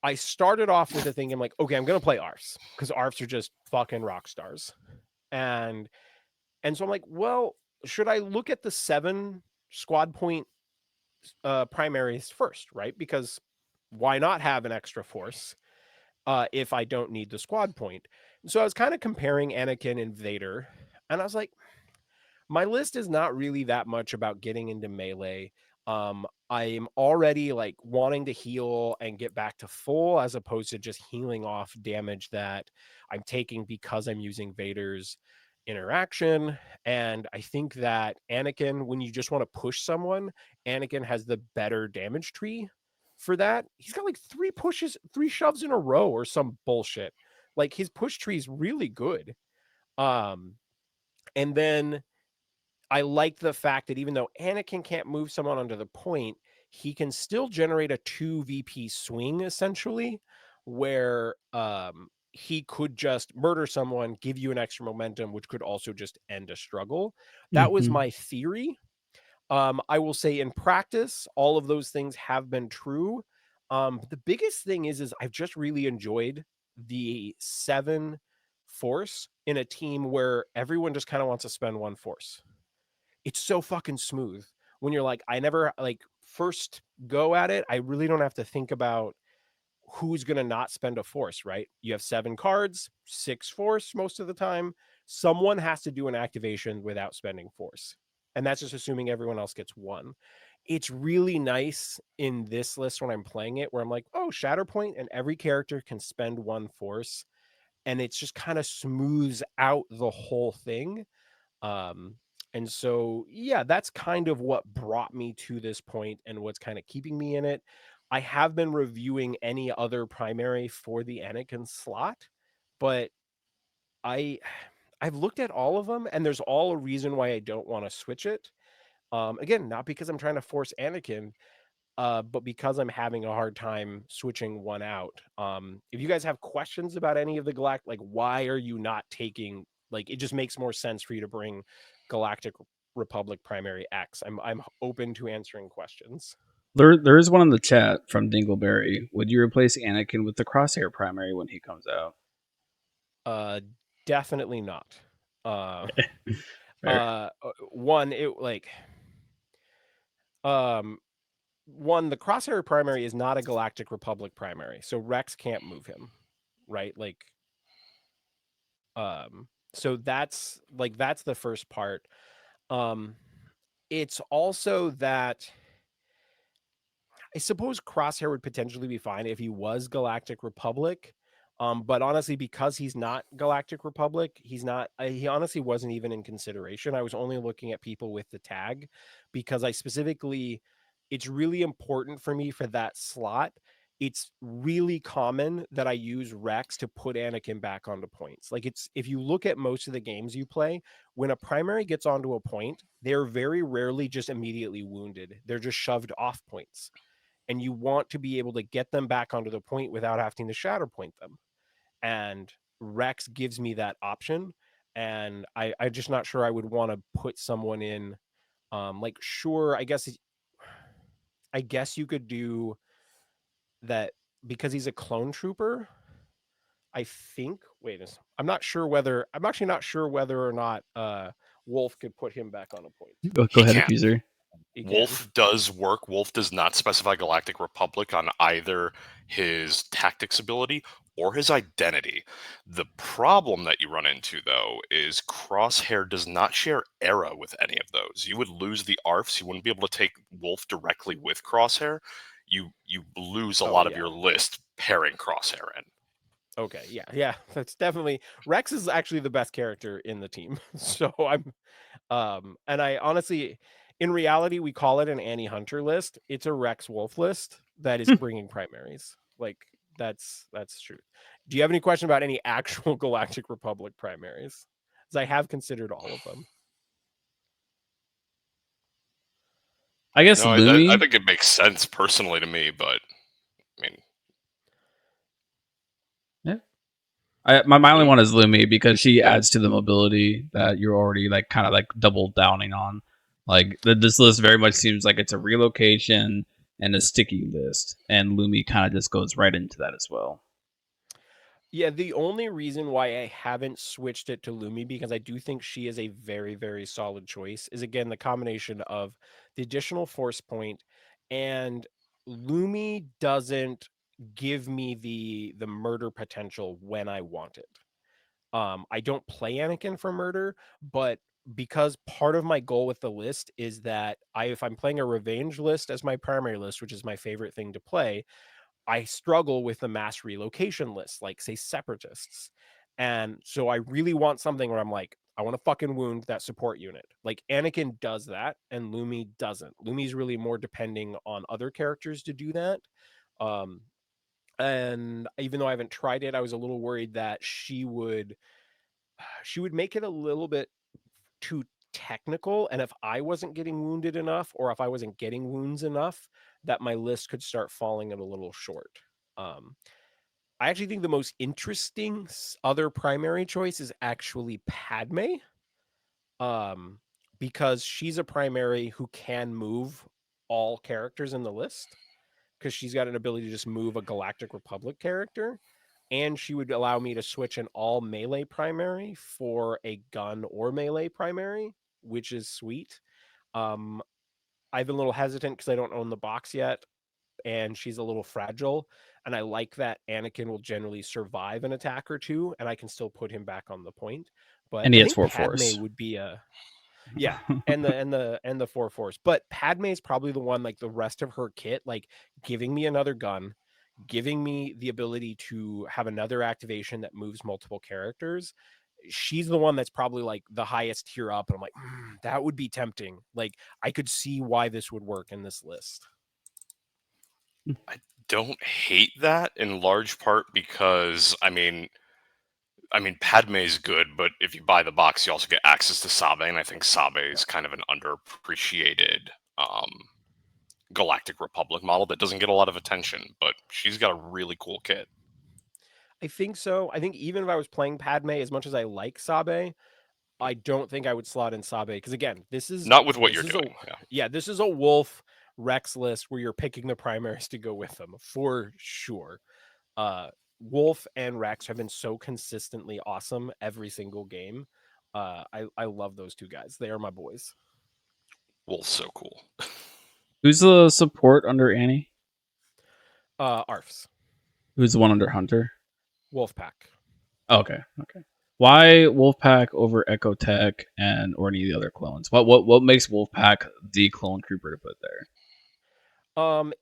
I started off with the thing, I'm like, okay, I'm gonna play ARFs because ARFs are just fucking rock stars. And so I'm like, well, should I look at the 7 squad point primaries first, right? Because why not have an extra force if I don't need the squad point? And so I was kind of comparing Anakin and Vader, and I was like, my list is not really that much about getting into melee. I'm already like wanting to heal and get back to full, as opposed to just healing off damage that I'm taking because I'm using Vader's interaction. And I think that Anakin, when you just want to push someone, Anakin has the better damage tree for that. He's got like 3 shoves in a row or some bullshit. Like his push tree is really good. And then I like the fact that even though Anakin can't move someone onto the point, he can still generate a 2 VP swing, essentially, where he could just murder someone, give you an extra momentum, which could also just end a struggle. That was Mm-hmm. my theory. I will say in practice, all of those things have been true. But the biggest thing is I've just really enjoyed the 7 force in a team where everyone just kind of wants to spend 1 force. It's so fucking smooth when you're like, I never like first go at it. I really don't have to think about who's going to not spend a force, right? You have 7 cards, 6 force most of the time. Someone has to do an activation without spending force. And that's just assuming everyone else gets 1. It's really nice in this list when I'm playing it where I'm like, oh, Shatterpoint, and every character can spend 1 force. And it's just kind of smooths out the whole thing. Um, and so, yeah, that's kind of what brought me to this point and what's kind of keeping me in it. I have been reviewing any other primary for the Anakin slot, but I I've looked at all of them and there's all a reason why I don't want to switch it. Again, not because I'm trying to force Anakin, but because I'm having a hard time switching one out. If you guys have questions about any of the like why are you not taking, like, it just makes more sense for you to bring Galactic Republic Primary X. I'm open to answering questions. There is one in the chat from Dingleberry. Would you replace Anakin with the Crosshair primary when he comes out? Definitely not. Fair. One, it like one, the Crosshair primary is not a Galactic Republic primary, so Rex can't move him, right? Like, so that's the first part. It's also that I suppose Crosshair would potentially be fine if he was Galactic Republic. But honestly, because he's not Galactic Republic, he's not. He honestly wasn't even in consideration. I was only looking at people with the tag because I specifically, it's really important for me for that slot. It's really common that I use Rex to put Anakin back onto points. Like, it's, if you look at most of the games you play, when a primary gets onto a point, they're very rarely just immediately wounded. They're just shoved off points, and you want to be able to get them back onto the point without having to Shatterpoint them. And Rex gives me that option. And I'm just not sure I would want to put someone in. Like, sure, I guess you could do that because he's a clone trooper. I think. Wait, I'm actually not sure whether or not Wolf could put him back on a point. Go He ahead, can't. Accuser. He can. Wolf does work. Wolf does not specify Galactic Republic on either his tactics ability or his identity. The problem that you run into, though, is Crosshair does not share era with any of those. You would lose the ARFs. You wouldn't be able to take Wolf directly with Crosshair. You lose a Oh, lot of yeah. your list pairing Crosshair in. Okay, yeah, that's definitely, Rex is actually the best character in the team. So and I honestly, in reality, we call it an Annie Hunter list. It's a Rex Wolf list that is bringing primaries. Like, that's true. Do you have any question about any actual Galactic Republic primaries? Because I have considered all of them. I guess No, I Lumi. think it makes sense personally to me, but I mean, Yeah. My only yeah. one is Lumi because she adds to the mobility that you're already like kind of like double downing on. Like this list very much seems like it's a relocation and a sticky list, and Lumi kind of just goes right into that as well. Yeah, the only reason why I haven't switched it to Lumi, because I do think she is a very, very solid choice, is again the combination of the additional force point, and Lumi doesn't give me the murder potential when I want it. I don't play Anakin for murder, but because part of my goal with the list is that if I'm playing a revenge list as my primary list, which is my favorite thing to play, I struggle with the mass relocation list, like say separatists. And so I really want something where I'm like, I want to fucking wound that support unit. Like, Anakin does that and Lumi doesn't. Lumi's really more depending on other characters to do that. Um, and even though I haven't tried it, I was a little worried that she would make it a little bit too technical, and if I wasn't getting wounded enough, or if I wasn't getting wounds enough, that my list could start falling a little short. um I actually think the most interesting other primary choice is actually Padme. Um, because she's a primary who can move all characters in the list because she's got an ability to just move a Galactic Republic character. And she would allow me to switch an all melee primary for a gun or melee primary, which is sweet. Um, I've been a little hesitant because I don't own the box yet, and she's a little fragile. And I like that Anakin will generally survive an attack or two, and I can still put him back on the point. But And he I has think 4 force. Padme would be a yeah, and the 4 force. But Padme is probably the one, like the rest of her kit, like giving me another gun, giving me the ability to have another activation that moves multiple characters. She's the one that's probably like the highest tier up, and I'm like, that would be tempting. Like I could see why this would work in this list. I don't hate that in large part because I mean, Padme's good, but if you buy the box, you also get access to Sabe, and I think Sabe is kind of an underappreciated um, Galactic Republic model that doesn't get a lot of attention, but she's got a really cool kit. I think so. I think even if I was playing Padme, as much as I like Sabe, I don't think I would slot in Sabe because again, Not with what this you're is a doing. Yeah. yeah, this is a Wolf Rex list where you're picking the primaries to go with them for sure. Wolf and Rex have been so consistently awesome every single game. I love those two guys. They are my boys. Wolf's so cool. Who's the support under Annie? Arfs, Who's the one under Hunter? Wolfpack. Okay. Why Wolfpack over Echo Tech and or any of the other clones? What makes Wolfpack the clone trooper to put there?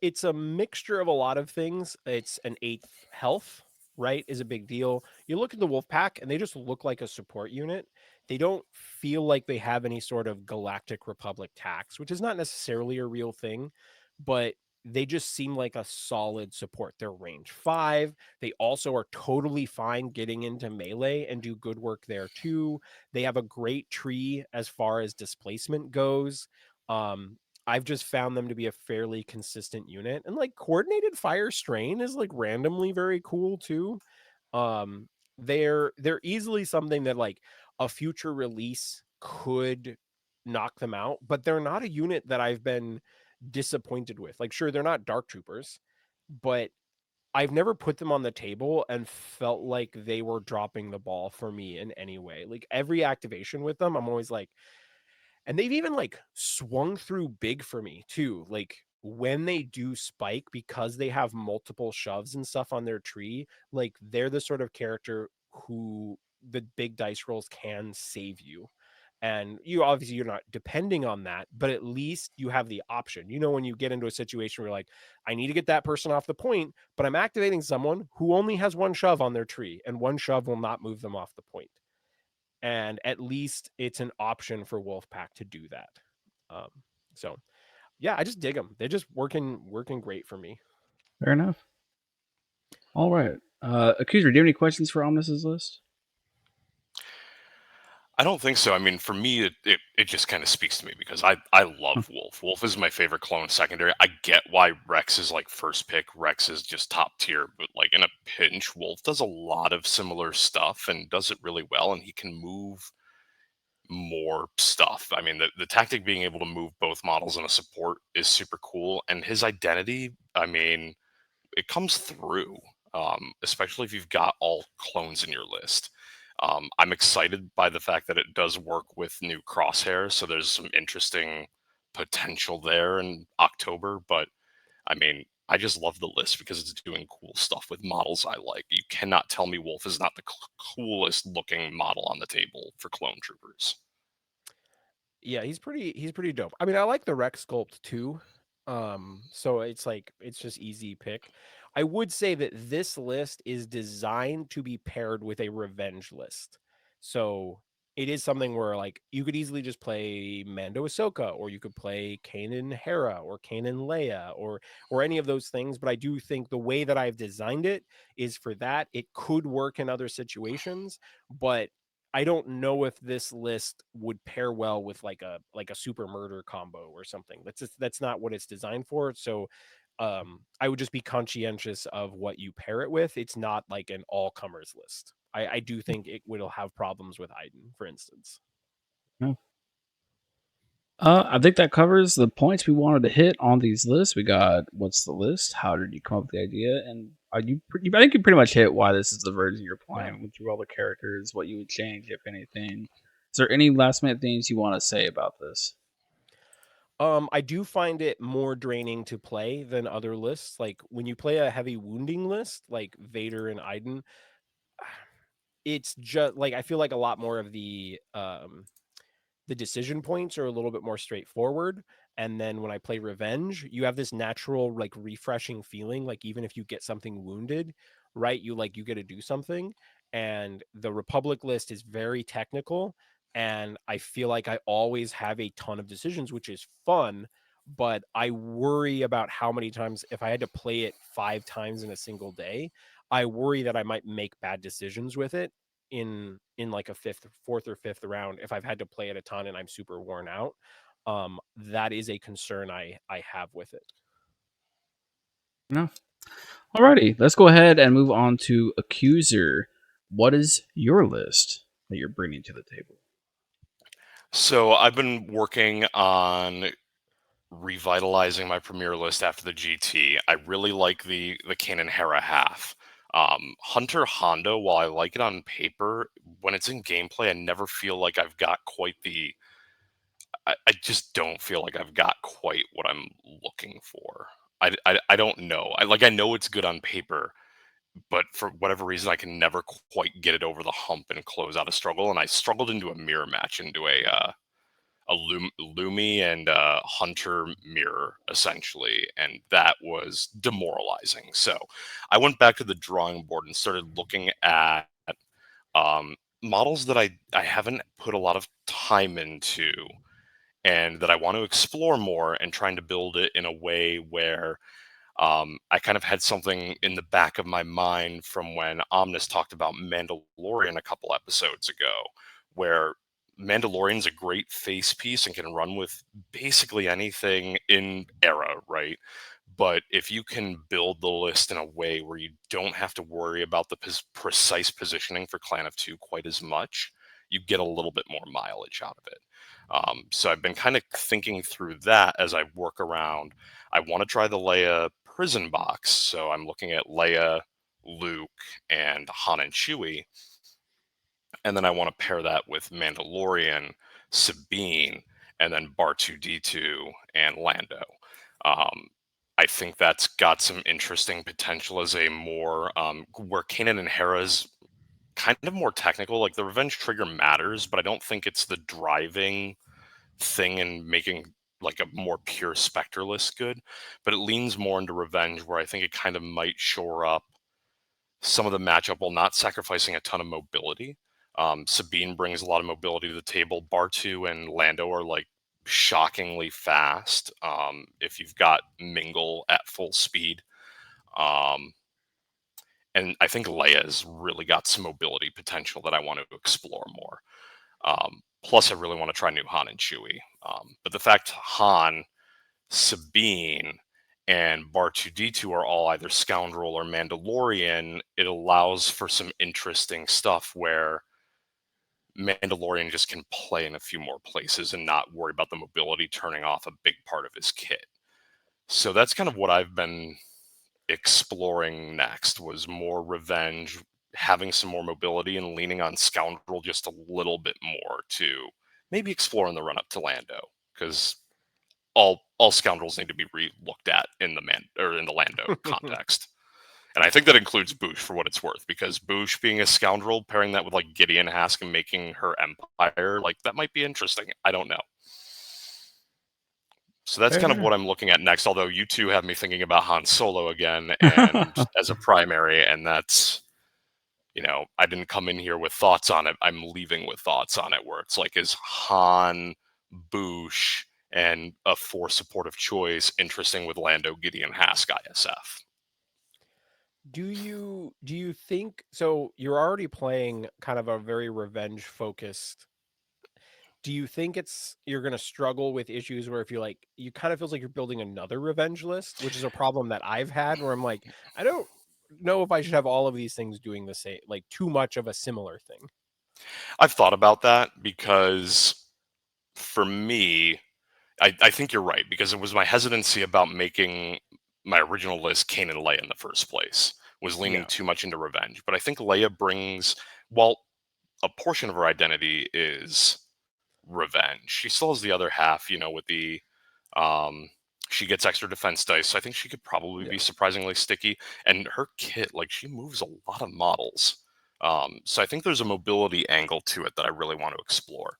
It's a mixture of a lot of things. It's an 8th health, right? Is a big deal. You look at the wolf pack and they just look like a support unit. They don't feel like they have any sort of Galactic Republic tax, which is not necessarily a real thing, but they just seem like a solid support. They're range 5. They also are totally fine getting into melee and do good work there too. They have a great tree as far as displacement goes. Um, I've just found them to be a fairly consistent unit. And like coordinated fire strain is like randomly very cool too. Um they're easily something that like a future release could knock them out, but they're not a unit that I've been disappointed with. Like sure, they're not dark troopers, but I've never put them on the table and felt like they were dropping the ball for me in any way. Like every activation with them, I'm always like, and they've even like swung through big for me too. Like when they do spike because they have multiple shoves and stuff on their tree, like they're the sort of character who the big dice rolls can save you. And you obviously you're not depending on that, but at least you have the option. You know, when you get into a situation where like, I need to get that person off the point, but I'm activating someone who only has one shove on their tree, and one shove will not move them off the point, and at least it's an option for Wolfpack to do that. Um, so yeah, I just dig them. They're just working great for me. Fair enough. All right. Accuser, do you have any questions for Omnis's list? I don't think so. I mean, for me, it just kind of speaks to me because I love Wolf. Wolf is my favorite clone secondary. I get why Rex is like first pick. Rex is just top tier, but like in a pinch, Wolf does a lot of similar stuff and does it really well, and he can move more stuff. I mean, the tactic being able to move both models in a support is super cool, and his identity, I mean, it comes through, especially if you've got all clones in your list. I'm excited by the fact that it does work with new crosshairs, so there's some interesting potential there in October. But I mean, I just love the list because it's doing cool stuff with models I like. You cannot tell me Wolf is not the coolest looking model on the table for clone troopers. Yeah, he's pretty dope. I mean, I like the Rex sculpt too. So it's like it's just easy pick. I would say that this list is designed to be paired with a revenge list. So it is something where like you could easily just play Mando Ahsoka, or you could play Kanan Hera, or Kanan Leia, or any of those things. But I do think the way that I've designed it is for that. It could work in other situations, but I don't know if this list would pair well with like a super murder combo or something. That's not what it's designed for. So I would just be conscientious of what you pair it with. It's not like an all comers list. I do think it will have problems with Iden, for instance. No. I think that covers the points we wanted to hit on these lists. We got what's the list? How did you come up with the idea? And are you? I think you pretty much hit why this is the version you're playing. With all the characters, what you would change if anything. Is there any last minute things you want to say about this? I do find it more draining to play than other lists. Like when you play a heavy wounding list, like Vader and Iden, it's just like I feel like a lot more of the decision points are a little bit more straightforward. And then when I play Revenge, you have this natural, like, refreshing feeling. Like, even if you get something wounded, right, you get to do something. And the Republic list is very technical. And I feel like I always have a ton of decisions, which is fun. But I worry about how many times, if I had to play it 5 times in a single day, I worry that I might make bad decisions with it in like a fourth or fifth round if I've had to play it a ton and I'm super worn out. That is a concern I have with it. No. Alrighty, let's go ahead and move on to Accuser. What is your list that you're bringing to the table? So I've been working on revitalizing my premiere list after the GT. I really like the Kanan Hera half. Hunter Hondo, while I like it on paper, when it's in gameplay, I never feel like I've got quite the. I just don't feel like I've got quite what I'm looking for. I don't know. I know it's good on paper, but for whatever reason, I can never quite get it over the hump and close out a struggle. And I struggled into a mirror match, into a Lumi and Hunter mirror, essentially, and that was demoralizing. So I went back to the drawing board and started looking at models that I haven't put a lot of time into and that I want to explore more, and trying to build it in a way where I kind of had something in the back of my mind from when Omnis talked about Mandalorian a couple episodes ago, where Mandalorian's a great face piece and can run with basically anything in era, right? But if you can build the list in a way where you don't have to worry about the precise positioning for Clan of Two quite as much, you get a little bit more mileage out of it. So I've been kind of thinking through that as I work around. I want to try the Leia prison box, so I'm looking at Leia, Luke, and Han and Chewie, and then I want to pair that with Mandalorian, Sabine, and then R2D2 and Lando. Um, I think that's got some interesting potential as a more where Kanan and Hera's kind of more technical. Like the revenge trigger matters, but I don't think it's the driving thing in making like a more pure Spectre list good. But it leans more into revenge, where I think it kind of might shore up some of the matchup while not sacrificing a ton of mobility. Sabine brings a lot of mobility to the table. Bartu and Lando are like shockingly fast. If you've got Mingle at full speed, um, and I think Leia's really got some mobility potential that I want to explore more. Plus, I really want to try new Han and Chewie. But the fact Han, Sabine, and Bar2D2 are all either Scoundrel or Mandalorian, it allows for some interesting stuff where Mandalorian just can play in a few more places and not worry about the mobility turning off a big part of his kit. So that's kind of what I've been exploring next, was more revenge, having some more mobility, and leaning on Scoundrel just a little bit more to maybe explore in the run up to Lando, because all scoundrels need to be re-looked at in the Lando context. And I think that includes Boosh, for what it's worth, because Boosh being a scoundrel, pairing that with like Gideon Hask and making her empire, like that might be interesting. I don't know. So that's kind of what I'm looking at next. Although you two have me thinking about Han Solo again, and as a primary, and that's, I didn't come in here with thoughts on it. I'm leaving with thoughts on it, where it's like, is Han, Boosh, and a Force supportive choice interesting with Lando, Gideon, Hask, ISF? Do you think so? You're already playing kind of a very revenge focused do you think you're gonna struggle with issues where if you kind of feels like you're building another revenge list, which is a problem that I've had where I'm like, I don't know if I should have all of these things doing the same, like too much of a similar thing. I've thought about that because for me, I think you're right because it was my hesitancy about making my original list Cain and Leia in the first place was leaning Yeah. too much into revenge. But I think Leia brings, well, a portion of her identity is revenge. She still has the other half, with the um she gets extra defense dice. So I think she could probably Yeah. be surprisingly sticky. And her kit, like she moves a lot of models. So I think there's a mobility angle to it that I really want to explore.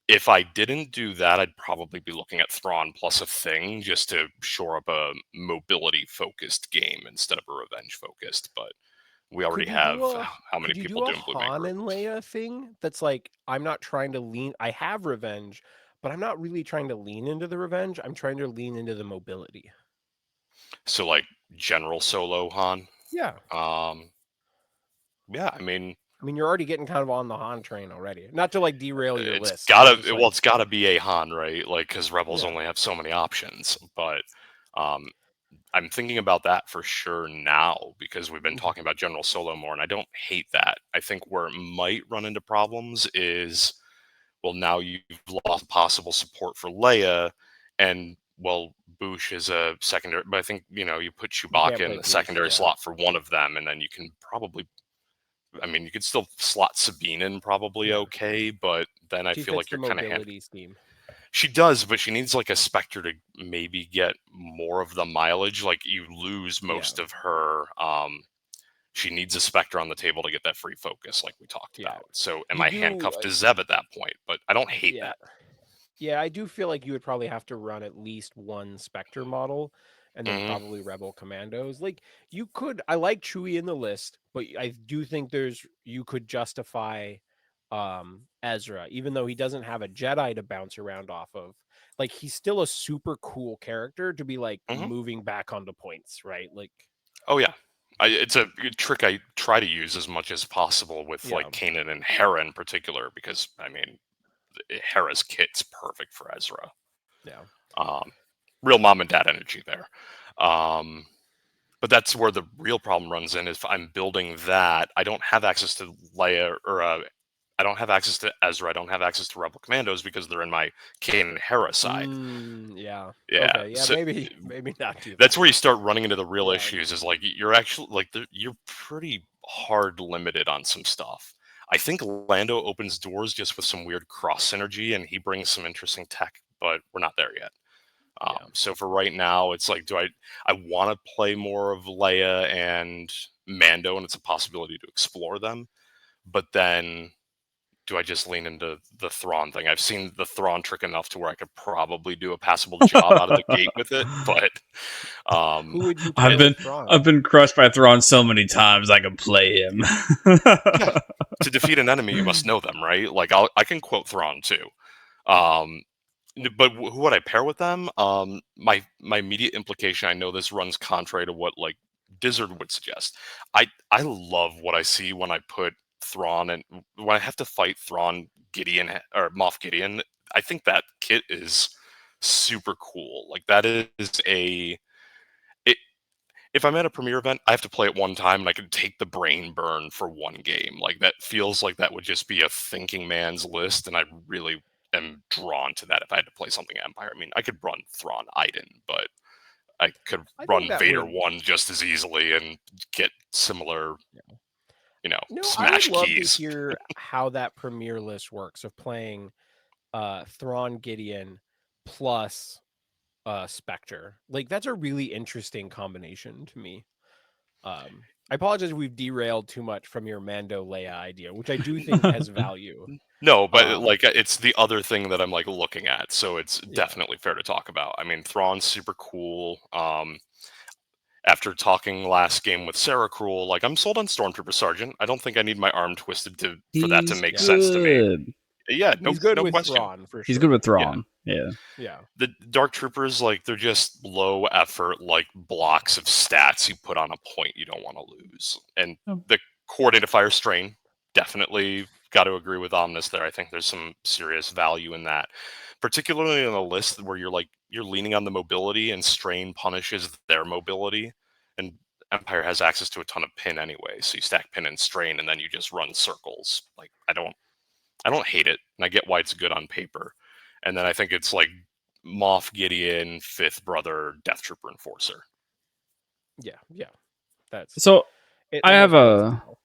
If I didn't do that, I'd probably be looking at Thrawn plus a thing just to shore up a mobility focused game instead of a revenge focused. But we already Could you do have a how many could you people do a doing Blue Man Han Group? and Leia thing that's like I'm not trying to lean I have revenge, but I'm not really trying to lean into the revenge. I'm trying to lean into the mobility. So like General Solo Han. Yeah. Um, yeah, I mean, you're already getting kind of on the Han train already. Not to like derail your it's list, but gotta just well, like it's gotta be a Han, right? Like because Rebels yeah. only have so many options. But um, I'm thinking about that for sure now because we've been Mhm. talking about General Solo more, and I don't hate that. I think where it might run into problems is, well, now you've lost possible support for Leia, and well, Boosh is a secondary, but I think you put You can't Chewbacca in play the Boosh, secondary yeah. slot for one of them, and then you can probably, you could still slot Sabine in probably Yeah. okay, but then I She feel fits like the you're kind of mobility scheme. she does, but she needs like a Spectre to maybe get more of the mileage. Like you lose Yeah. most of her. She needs a Spectre on the table to get that free focus, like we talked Yeah. about. So am You I do handcuffed to Zeb at that point? But I don't hate yeah. that. Yeah, I do feel like you would probably have to run at least one Spectre model and then Hmm. probably Rebel Commandos. Like you could I like Chewie in the list, but I do think you could justify Ezra, even though he doesn't have a Jedi to bounce around off of. Like he's still a super cool character to be like Hmm. moving back onto points, right? Like Oh yeah, it's a good trick I try to use as much as possible with yeah, like Kanan and Hera in particular, because Hera's kit's perfect for Ezra. yeah. Um, Real mom and dad energy there. Um, but that's where the real problem runs in. If I'm building that, I don't have access to Leia or I don't have access to Ezra. I don't have access to Rebel Commandos because they're in my Kanan and Hera side. Yeah. Yeah, Okay. Yeah, so maybe not do that's that. where you start running into the real Yeah. issues. Is like you're actually like you're pretty hard limited on some stuff. I think Lando opens doors just with some weird cross synergy, and he brings some interesting tech, but we're not there yet. Yeah. So for right now, it's like, I want to play more of Leia and Mando, and it's a possibility to explore them. But then, do I just lean into the Thrawn thing? I've seen the Thrawn trick enough to where I could probably do a passable job out of the gate with it. But um, Who would you I've pair it, been with Thrawn? I've been crushed by Thrawn so many times I can play him. yeah, to defeat an enemy, you must know them, right? Like I can quote Thrawn too. Um, but who would I pair with them? My immediate implication. I know this runs contrary to what like Dizzard would suggest. I love what I see when I put Thrawn and when I have to fight Thrawn Gideon or Moff Gideon. I think that kit is super cool. Like that is it, if I'm at a premiere event, I have to play it one time and I can take the brain burn for one game. Like that feels like that would just be a thinking man's list, and I really am drawn to that if I had to play something Empire. I could run Thrawn Iden, but I could I think run that Vader would 1 just as easily and get similar, No, I would smash love to keys. hear how that premiere list works of playing Thrawn Gideon plus Spectre. Like that's a really interesting combination to me. I apologize if we've derailed too much from your Mando Leia idea, which I do think has value. No, but Um, like it's the other thing that I'm like looking at, so it's yeah, definitely fair to talk about. Thrawn's super cool. After talking last game with Sarah Cruel, like I'm sold on Stormtrooper Sergeant. I don't think I need my arm twisted for that to He's make yeah. sense to me. good. Yeah, no He's good no with question. Thrawn for He's good sure. with Yeah. Thrawn. Yeah. Yeah. The Dark Troopers, like they're just low effort, like blocks of stats you put on a point you don't want to lose. And Oh. the Coordinated Fire Strain, definitely got to agree with Omnis there. I think there's some serious value in that, particularly in a list where you're leaning on the mobility, and Strain punishes their mobility, and Empire has access to a ton of pin anyway. So you stack pin and Strain, and then you just run circles. Like I don't hate it, and I get why it's good on paper. And then I think it's like Moff Gideon, Fifth Brother, Death Trooper Enforcer. Yeah. That's So it I have almost writes a itself.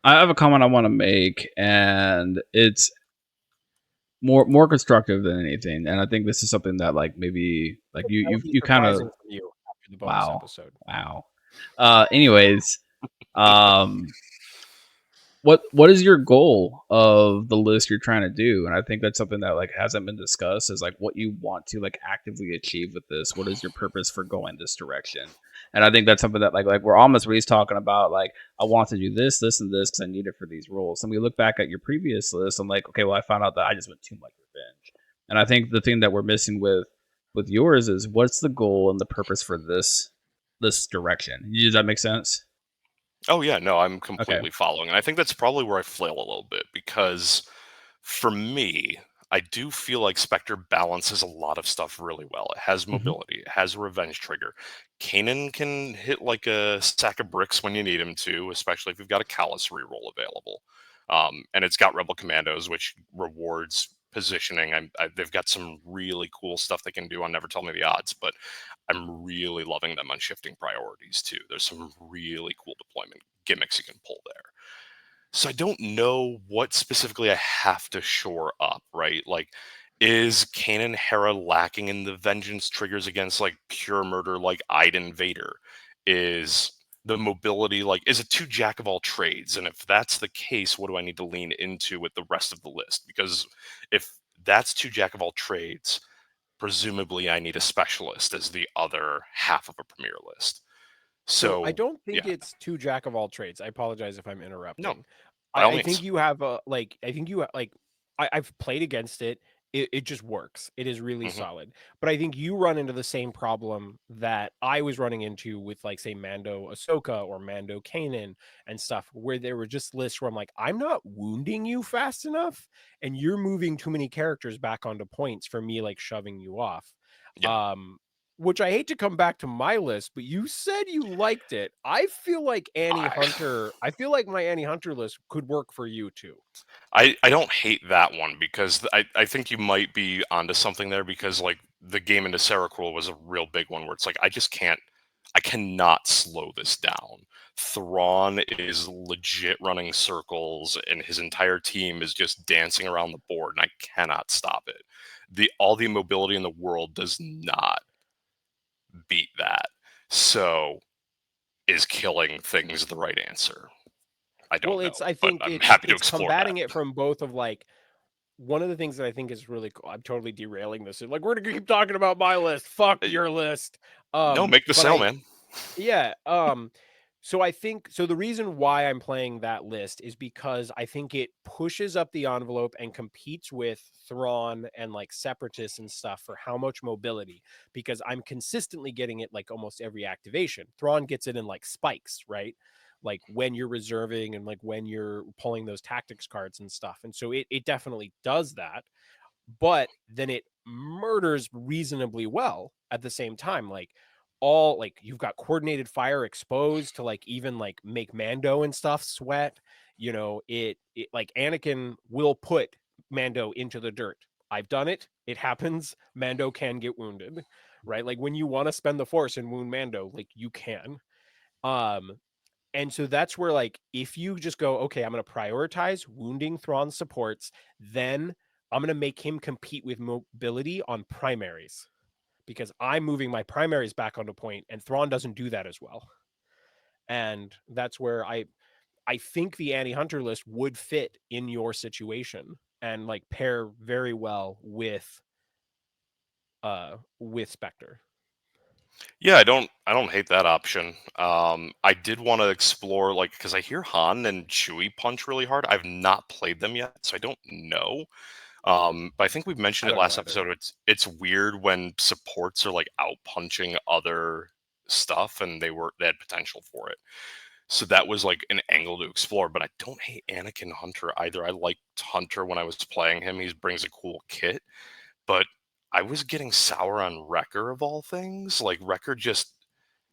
I have a comment I want to make, and it's more constructive than anything. And I think this is something that like maybe like That you would be you kind of surprising from you after the bonus wow episode. wow. Anyways, um, what is your goal of the list you're trying to do? And I think that's something that like hasn't been discussed, is like what you want to like actively achieve with this. What is your purpose for going this direction? And I think that's something that like we're almost really talking about, like I want to do this, this, and this because I need it for these roles. And we look back at your previous list, I'm like, okay, well I found out that I just went too much revenge. And I think the thing that we're missing with yours is what's the goal and the purpose for this direction. Does that make sense? Oh yeah, no, I'm Okay. completely following. And I think that's probably where I flail a little bit, because for me, I do feel like Spectre balances a lot of stuff really well. It has Hmm. mobility, it has a revenge trigger. Kanan can hit like a sack of bricks when you need him to, especially if you've got a callus reroll available. And it's got Rebel Commandos, which rewards positioning. They've got some really cool stuff they can do on Never Tell Me the Odds, but I'm really loving them on shifting priorities too. There's some really cool deployment gimmicks you can pull there. So I don't know what specifically I have to shore up, right? Like, is Kanan Hera lacking in the vengeance triggers against like pure murder like Iden Vader? Is the mobility like, is it too jack of all trades? And if that's the case, what do I need to lean into with the rest of the list? Because if that's too jack of all trades, presumably I need a specialist as the other half of a premier list. So I So don't think yeah, it's too jack of all trades. I apologize if I'm no, interrupting. by all I think means. you have a like. I think you like. I've played against it. It just works. It is really Hmm. solid. But I think you run into the same problem that I was running into with like say Mando Ahsoka or Mando Kanan and stuff, where there were just lists where I'm like, I'm not wounding you fast enough, and you're moving too many characters back onto points for me, like shoving you off. Yeah. Um, which I hate to come back to my list, but you said you liked it. I feel like Annie I Hunter. I feel like my Annie Hunter list could work for you too. I don't hate that one, because I think you might be onto something there, because like the game into Seroquel was a real big one where it's like I cannot slow this down. Thrawn is legit running circles and his entire team is just dancing around the board, and I cannot stop it. All the mobility in the world does not beat that. So is killing things the right answer? I Well, don't know, I but think I'm happy to it's explore that. combating it from both of like one of the things that I think is really cool. I'm totally derailing this. Like we're gonna keep talking about my list. Fuck Uh, your list. No, make the But sale, man. yeah. So I think so the reason why I'm playing that list is because I think it pushes up the envelope and competes with Thrawn and like separatists and stuff for how much mobility, because I'm consistently getting it like almost every activation. Thrawn gets it in like spikes, right? Like when you're reserving and like when you're pulling those tactics cards and stuff. And so it definitely does that, but then it murders reasonably well at the same time. Like all like you've got coordinated fire exposed to like even like make Mando and stuff sweat. You know, it like Anakin will put Mando into the dirt. I've done it. It happens. Mando can get wounded, right? Like when you want to spend the force and wound Mando, like you can. Um, and so that's where, like, if you just go, okay, I'm going to prioritize wounding Thrawn supports, then I'm going to make him compete with mobility on primaries because I'm moving my primaries back onto point, and Thrawn doesn't do that as well. And that's where I think the Annie Hunter list would fit in your situation and like pair very well with Spectre. Yeah, I don't hate that option. I did want to explore, like, because I hear Han and Chewie punch really hard. I've not played them yet, so I don't know. But I think we've mentioned I it don't know last either. episode. It's weird when supports are like out punching other stuff, and they had potential for it. So that was like an angle to explore, but I don't hate Anakin Hunter either. I liked Hunter when I was playing him. He brings a cool kit, but I was getting sour on Wrecker of all things. Like Wrecker just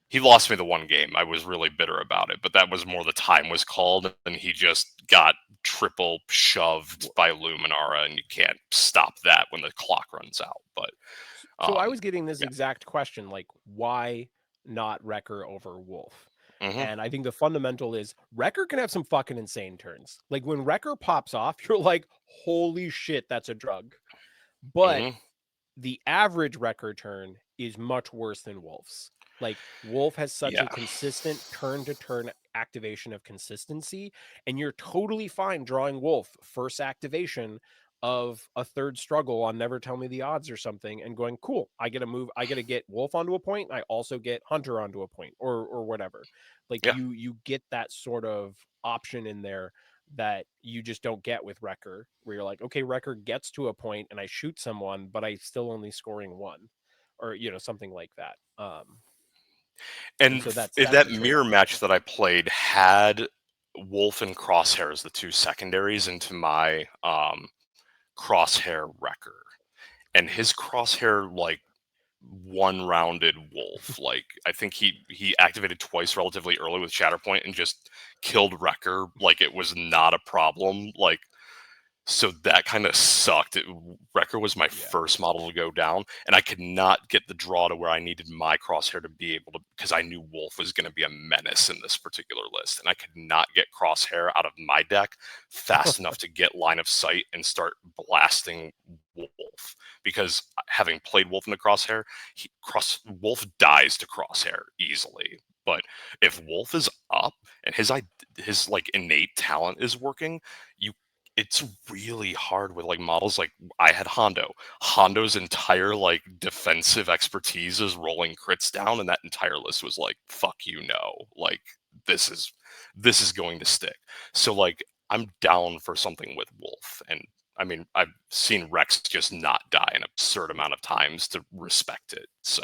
he lost me the one game. I was really bitter about it, but that was more the time was called, and he just got triple shoved by Luminara, and you can't stop that when the clock runs out. But So I was getting this yeah. exact question, like, why not Wrecker over Wolf? Mm-hmm. And I think the fundamental is Wrecker can have some fucking insane turns. Like when Wrecker pops off, you're like, holy shit, that's a drug. But Mm-hmm. the average Wrecker turn is much worse than Wolf's. Like Wolf has such Yeah. a consistent turn-to-turn activation of consistency, and you're totally fine drawing Wolf first activation of a third struggle on Never Tell Me the Odds or something, and going, cool, I get to get Wolf onto a point, and I also get Hunter onto a point, or whatever. Like Yeah. you get that sort of option in there that you just don't get with Wrecker, where you're like, okay, Wrecker gets to a point and I shoot someone, but I still only scoring one, or something like that. And so that's that the mirror trade-off. match that I played had Wolf and Crosshair as the two secondaries into my Crosshair Wrecker, and his Crosshair like one-rounded Wolf. Like I think he activated twice relatively early with Shatterpoint and just killed Wrecker like it was not a problem. Like so that kind of sucked. Wrecker was my first model to go down, and I could not get the draw to where I needed my Crosshair to be able to, because I knew Wolf was going to be a menace in this particular list, and I could not get Crosshair out of my deck fast enough to get line of sight and start blasting Wolf. Because having played Wolf in the Crosshair, Wolf dies to Crosshair easily. But if Wolf is up and his like innate talent is working, it's really hard with like models like I had Hondo. Hondo's entire like defensive expertise is rolling crits down, and that entire list was like, fuck you no. Like this is going to stick. So like I'm down for something with Wolf. And I mean I've seen Rex just not die an absurd amount of times to respect it. So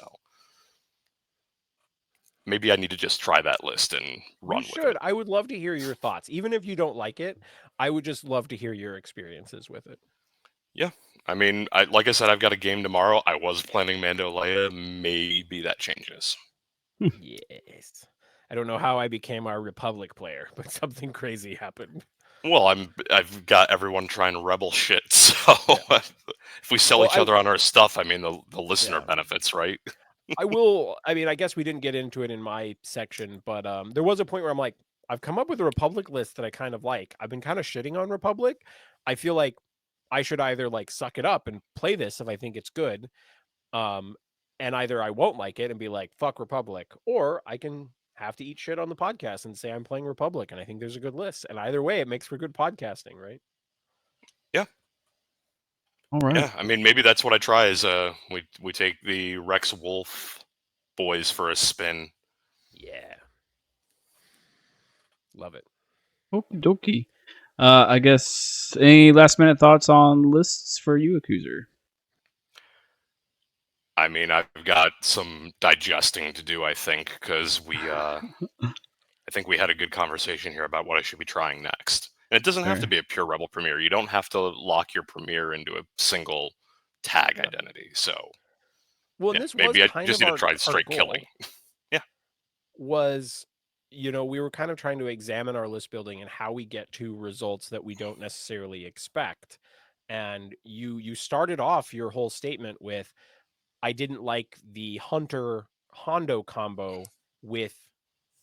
maybe I need to just try that list and run You with should. it. I would love to hear your thoughts. Even if you don't like it, I would just love to hear your experiences with it. Yeah. I mean, like I said, I've got a game tomorrow. I was planning Mando Leia. Maybe that changes. Yes. I don't know how I became our Republic player, but something crazy happened. Well, I've got everyone trying rebel shit, so if we sell each other on our stuff, I mean the listener benefits, right? I mean, I guess we didn't get into it in my section, but there was a point where I'm like, I've come up with a Republic list that I kind of like. I've been kind of shitting on Republic. I feel like I should either like suck it up and play this if I think it's good, and either I won't like it and be like, fuck Republic, or I can have to eat shit on the podcast and say I'm playing Republic and I think there's a good list. And either way, it makes for good podcasting, right? Yeah. All right. Yeah, I mean, maybe that's what I try is we take the Rex Wolf boys for a spin. Yeah. Love it. Okie dokie. I guess any last minute thoughts on lists for you, Accuser? I mean, I've got some digesting to do, I think, because I think we had a good conversation here about what I should be trying next. And it doesn't have to be a pure Rebel premiere. You don't have to lock your premiere into a single tag identity. So, well, yeah, this maybe was I kind just of need to try straight goal. killing. Yeah. Was, we were kind of trying to examine our list building and how we get to results that we don't necessarily expect. And you started off your whole statement with, I didn't like the Hunter Hondo combo with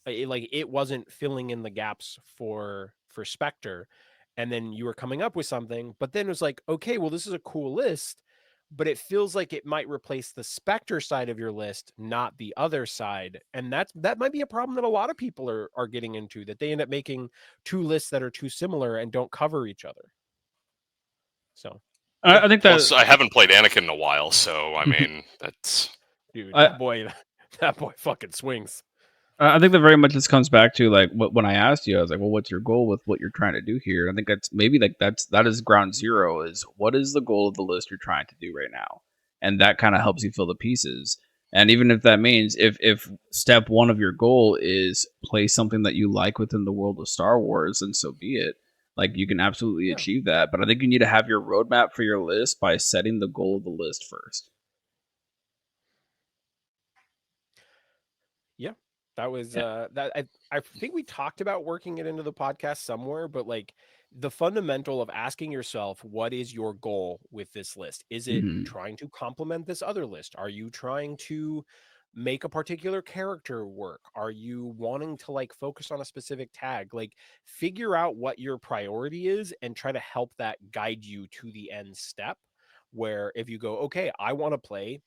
it wasn't filling in the gaps for Spectre. And then you were coming up with something, but then it was like, okay, well, this is a cool list, but it feels like it might replace the Spectre side of your list, not the other side. And that might be a problem that a lot of people are getting into, that they end up making two lists that are too similar and don't cover each other. So I think Plus, that I haven't played Anakin in a while, so I mean, that's dude, that boy fucking swings. I think that very much this comes back to like when I asked you, I was like, well, what's your goal with what you're trying to do here? I think that's maybe like that is ground zero, is what is the goal of the list you're trying to do right now, and that kind of helps you fill the pieces. And even if that means if step one of your goal is play something that you like within the world of Star Wars, then so be it. Like you can absolutely Yeah. achieve that. But I think you need to have your roadmap for your list by setting the goal of the list first. Yeah, that was Yeah. that I think we talked about working it into the podcast somewhere, but like the fundamental of asking yourself, what is your goal with this list? Is it Mhm. trying to complement this other list? Are you trying to make a particular character work? Are you wanting to like focus on a specific tag? Like figure out what your priority is and try to help that guide you to the end step. Where if you go, okay, I want to play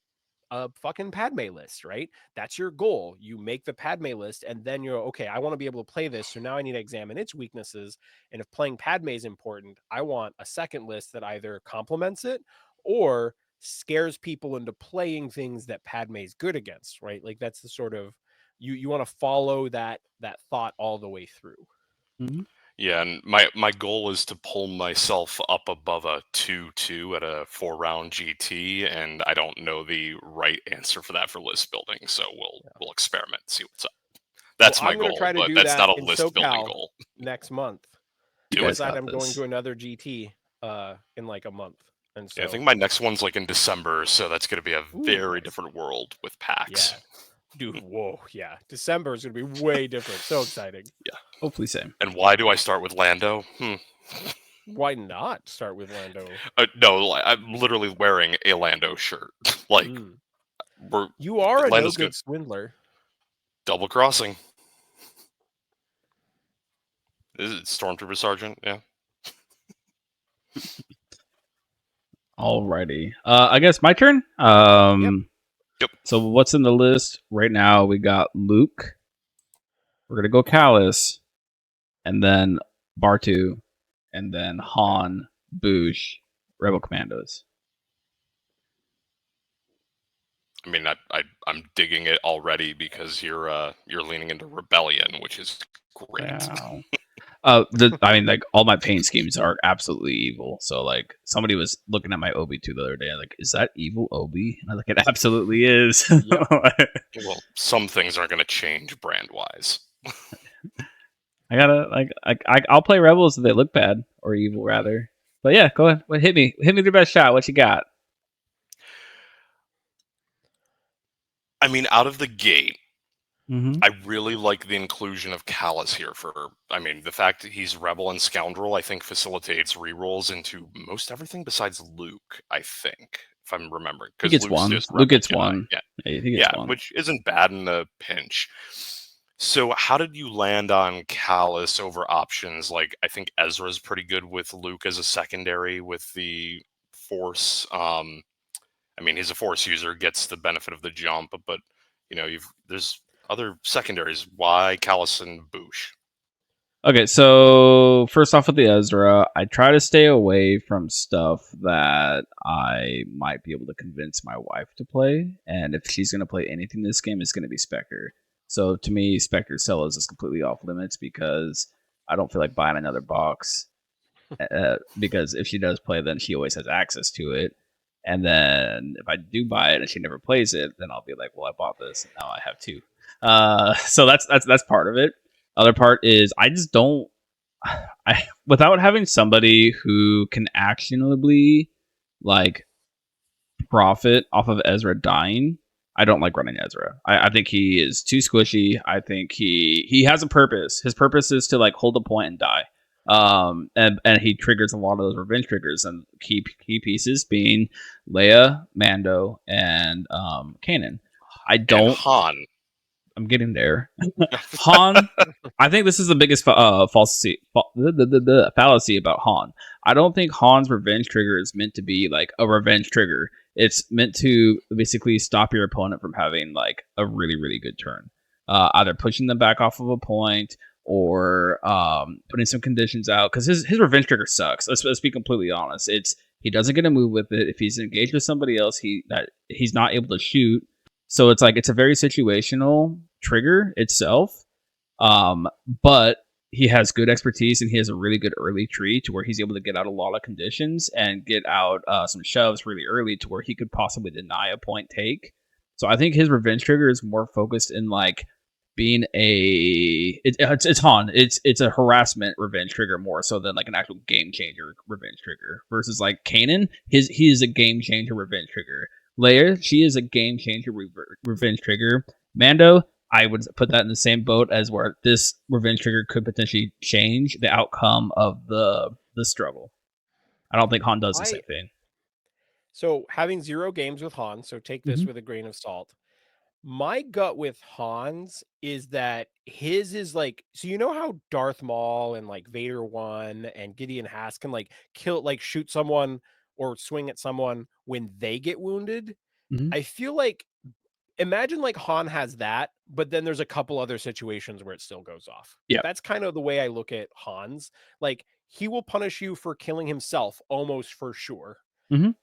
a fucking Padme list, right? That's your goal. You make the Padme list, and then you're okay. I want to be able to play this, so now I need to examine its weaknesses. And if playing Padme is important, I want a second list that either complements it or scares people into playing things that Padme is good against, right? Like that's the sort of you want to follow that thought all the way through. Mhm. Yeah, and my goal is to pull myself up above a 2-2 at a 4-round GT, and I don't know the right answer for that for list building, so we'll experiment, see what's up. Well, That's my I'm going to goal, try to but do that's that not a in list building SoCal goal. next month. You Do I it. guys decide got I'm going this. to another GT in like a month. And Yeah, I so think my next one's like in December, so that's going to be a ooh, very nice. different world with packs. Yeah. Dude, whoa, yeah. December is going to be way different. So exciting. Yeah. Hopefully same. And why do I start with Lando? Why not start with Lando? No, I'm literally wearing a Lando shirt. Like, Mm. we're You are a no Lando's good. good swindler. Double crossing. Is it Stormtrooper Sergeant? Yeah. Alrighty. I guess my turn. Yep. Yep. So what's in the list right now? We got Luke. We're gonna go Callus, and then Bartu, and then Han, Boosh, Rebel Commandos. I mean, I'm digging it already because you're leaning into rebellion, which is great. Wow. I mean, like all my paint schemes are absolutely evil. So, like, somebody was looking at my Obi 2 the other day, like, is that evil Obi? And I was like, it absolutely is. Yep. Well, some things aren't going to change brand wise. I gotta I'll play Rebels if they look bad or evil rather. But yeah, go ahead. Well, hit me with your best shot. What you got? I mean, out of the gate, Mm-hmm. I really like the inclusion of Callus here. I mean, the fact that he's Rebel and Scoundrel, I think, facilitates rerolls into most everything besides Luke, I think, if I'm remembering. He Because gets Luke's one. just Luke Rebel gets Jedi. one. Yeah. Yeah, he gets one. Which isn't bad in a pinch. So how did you land on Callus over options? Like, I think Ezra's pretty good with Luke as a secondary with the Force. I mean, he's a Force user, gets the benefit of the jump, but there's other secondaries. Why Callus and Boosh? Okay, so first off with the Ezra, I try to stay away from stuff that I might be able to convince my wife to play. And if she's going to play anything in this game, it's going to be Spectre. So to me, Spectre Celos is completely off limits because I don't feel like buying another box. Because if she does play, then she always has access to it. And then if I do buy it and she never plays it, then I'll be like, well, I bought this and now I have two. So that's part of it. Other part is I just don't. Without having somebody who can actionably like profit off of Ezra dying, I don't like running Ezra. I think he is too squishy. I think he has a purpose. His purpose is to like hold a point and die. And he triggers a lot of those revenge triggers and key pieces being Leia, Mando, and Kanan. I And don't. Han. I'm getting there. Han, I think this is the biggest fallacy about Han. I don't think Han's revenge trigger is meant to be like a revenge trigger. It's meant to basically stop your opponent from having like a really, really good turn. Either pushing them back off of a point or putting some conditions out. Because his revenge trigger sucks. Let's be completely honest. He doesn't get a move with it. If he's engaged with somebody else, he's not able to shoot. So it's like it's a very situational trigger itself. But he has good expertise and he has a really good early tree to where he's able to get out a lot of conditions and get out some shoves really early to where he could possibly deny a point take. So I think his revenge trigger is more focused in like being it's Han. It's a harassment revenge trigger more so than like an actual game changer revenge trigger. Versus like Kanan, he is a game changer revenge trigger. Leia, she is a game changer revenge trigger. Mando, I would put that in the same boat as where this revenge trigger could potentially change the outcome of the struggle. I don't think Han does the same thing. So having 0 games with Han, so take this with a grain of salt. My gut with Han's is that his is like, so you know how Darth Maul and like Vader 1 and Gideon Hask can like shoot someone or swing at someone when they get wounded? Mhm. I feel like, imagine like Han has that, but then there's a couple other situations where it still goes off. Yeah. That's kind of the way I look at Han's. Like, he will punish you for killing himself almost for sure. Mhm.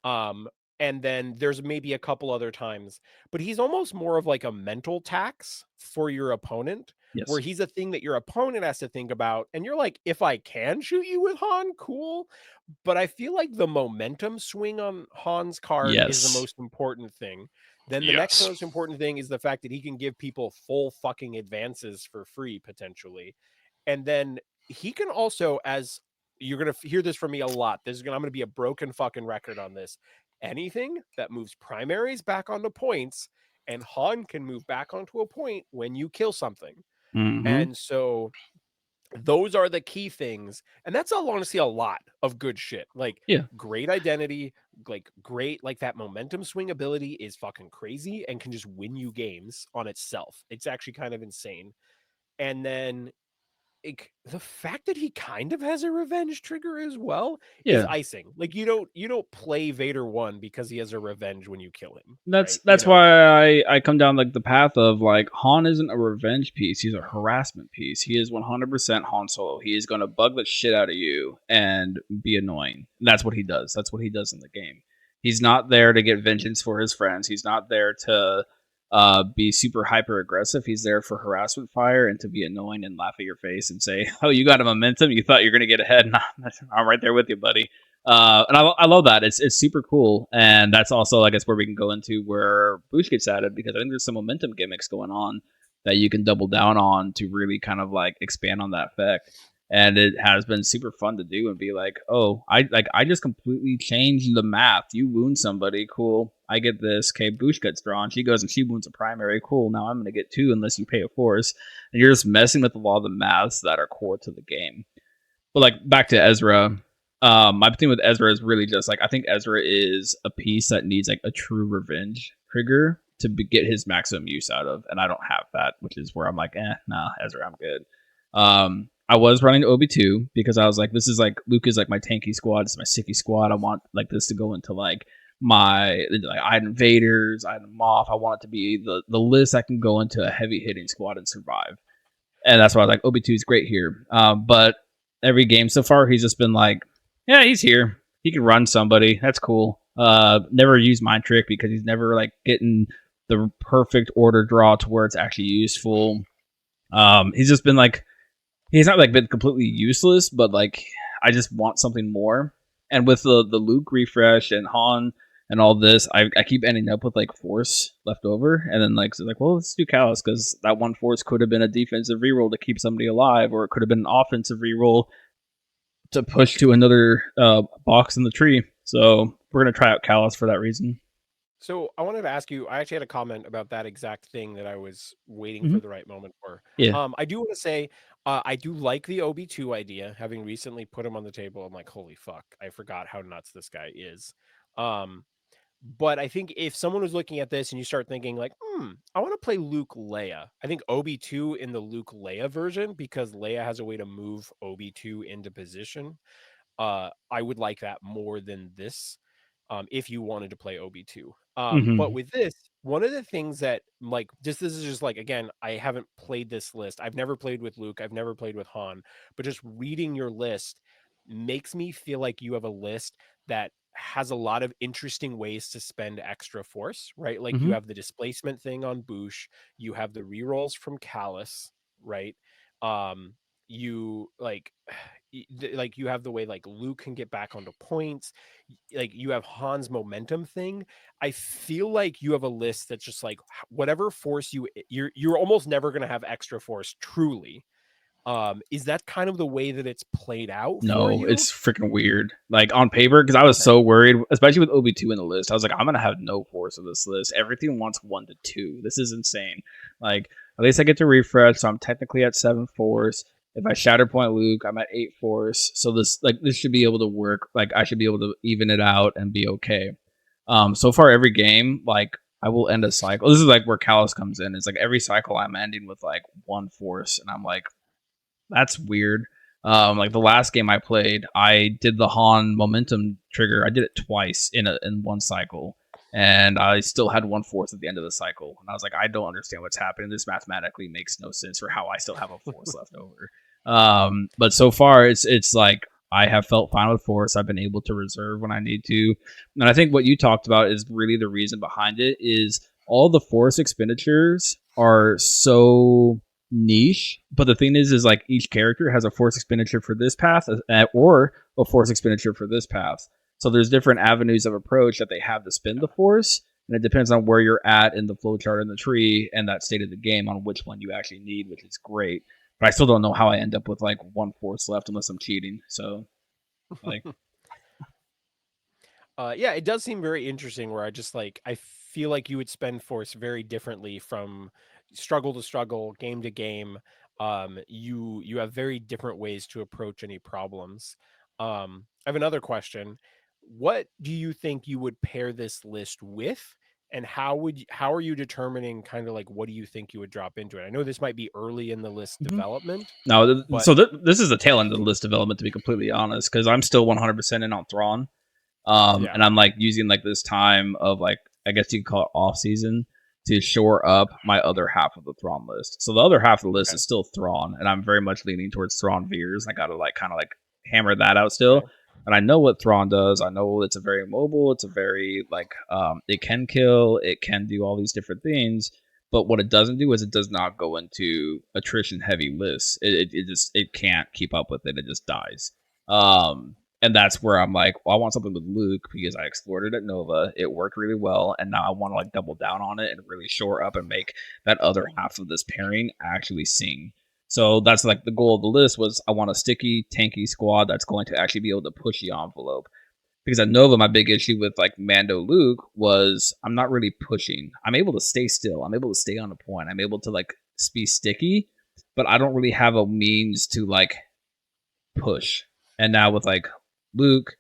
And then there's maybe a couple other times, but he's almost more of like a mental tax for your opponent, where Yes. he's a thing that your opponent has to think about. And you're like, if I can shoot you with Han, cool. But I feel like the momentum swing on Han's card is the Yes. most important thing. Then the next Yes. most important thing is the fact that he can give people full fucking advances for free potentially. And then he can also, as you're going to hear this from me a lot, I'm going to be a broken fucking record on this. Anything that moves primaries back onto points, and Han can move back onto a point when you kill something. Mhm. And so those are the key things. And that's all honestly a lot of good shit. Like, Yeah. great identity, like great, like that momentum swing ability is fucking crazy and can just win you games on itself. It's actually kind of insane. And then the fact that he kind of has a revenge trigger as well is Yeah. icing. Like, you don't play Vader 1 because he has a revenge when you kill him. That's Right? why I come down like the path of like Han isn't a revenge piece, he's a harassment piece. He is 100% Han Solo. He is going to bug the shit out of you and be annoying. And that's what he does. That's what he does in the game. He's not there to get vengeance for his friends. He's not there to be super hyper aggressive. He's there for harassment fire and to be annoying and laugh at your face and say, "Oh, you got a momentum. You thought you're going to get ahead. Nah, I'm right there with you, buddy." And I love that. It's super cool, and that's also I guess where we can go into where Boosh gets added because I think there's some momentum gimmicks going on that you can double down on to really kind of like expand on that effect. And it has been super fun to do and be like, oh, I just completely changed the math. You wound somebody, cool. I get this. Okay, Boosh gets drawn. She goes and she wounds a primary, cool. Now I'm gonna get 2 unless you pay a force. And you're just messing with a lot of the maths that are core to the game. But like back to Ezra, my thing with Ezra is really just like I think Ezra is a piece that needs like a true revenge trigger to get his maximum use out of, and I don't have that, which is where I'm like, nah, Ezra, I'm good. I was running OB2 because I was like, this is like Luke is like my tanky squad, it's my sicky squad. I want like this to go into like my like Iden Vaders, Iden Moff. I want it to be the list I can go into a heavy hitting squad and survive. And that's why I was like, OB2 is great here. But every game so far, he's just been like, yeah, he's here. He can run somebody. That's cool. Never used Mind Trick because he's never like getting the perfect order draw to where it's actually useful. He's just been like, he's not like been completely useless, but like I just want something more. And with the Luke refresh and Han and all this, I keep ending up with like force left over, and then like so like, well, let's do Callus because that one force could have been a defensive reroll to keep somebody alive, or it could have been an offensive reroll to push to another box in the tree. So we're gonna try out Callus for that reason. So I wanted to ask you, I actually had a comment about that exact thing that I was waiting Mm-hmm. for the right moment for. Yeah. I do want to say, I do like the OB2 idea. Having recently put him on the table, I'm like, holy fuck, I forgot how nuts this guy is. But I think if someone was looking at this and you start thinking like, I want to play Luke Leia. I think OB2 in the Luke Leia version, because Leia has a way to move OB2 into position. I would like that more than this. If you wanted to play OB2. But Mm-hmm. with this, one of the things that like this is just like, again, I haven't played this list. I've never played with Luke. I've never played with Han, but just reading your list makes me feel like you have a list that has a lot of interesting ways to spend extra force, right? Like, you Mm-hmm. have the displacement thing on Boosh, you have the rerolls from Callus, right? You like like you have the way like Luke can get back onto points, like you have Han's momentum thing. I feel like you have a list that's just like whatever force you're almost never going to have extra force truly. Is that kind of the way that it's played out for No, you? it's freaking weird. Like on paper, because I was Okay. so worried, especially with OB2 in the list. I was like, I'm gonna have no force of this list. Everything wants 1 to 2. This is insane. Like at least I get to refresh, so I'm technically at 7 force. If I Shatterpoint Luke, I'm at 8 force. So this should be able to work. Like I should be able to even it out and be okay. So far every game, like I will end a cycle. This is like where Callus comes in. It's like every cycle I'm ending with like 1 force, and I'm like, that's weird. Like the last game I played, I did the Han momentum trigger. I did it twice in one cycle, and I still had 1 force at the end of the cycle. And I was like, I don't understand what's happening. This mathematically makes no sense for how I still have a force left over. But so far, it's like I have felt fine with force. I've been able to reserve when I need to, and I think what you talked about is really the reason behind it. Is all the force expenditures are so niche, but the thing is like each character has a force expenditure for this path or a force expenditure for this path. So there's different avenues of approach that they have to spend the force, and it depends on where you're at in the flowchart in the tree and that state of the game on which one you actually need, which is great. But I still don't know how I end up with like 1 force left unless I'm cheating. So like Yeah, it does seem very interesting where I feel like you would spend force very differently from struggle to struggle, game to game. You have very different ways to approach any problems. I have another question. What do you think you would pair this list with? And how are you determining kind of like what do you think you would drop into it? I know this might be early in the list development, no, but so this is the tail end of the list development, to be completely honest, because I'm still 100% in on Thrawn. yeah, And I'm like using like this time of like, I guess you could call it off season to shore up my other half of the Thrawn list. So the other half of the list okay, is still Thrawn, and I'm very much leaning towards Thrawn Veers. I gotta like kind of like hammer that out still. okay. And I know what Thrawn does. I know it's a very mobile. It's a very like it can kill. It can do all these different things. But what it doesn't do is it does not go into attrition heavy lists. It just it can't keep up with it. It just dies. And that's where I'm like, well, I want something with Luke because I explored it at Nova. It worked really well, and now I want to like double down on it and really shore up and make that other half of this pairing actually sing. So that's like the goal of the list was I want a sticky, tanky squad that's going to actually be able to push the envelope. Because at Nova, my big issue with like Mando Luke was I'm not really pushing. I'm able to stay still. I'm able to stay on a point. I'm able to like be sticky, but I don't really have a means to like push. And now with like Luke,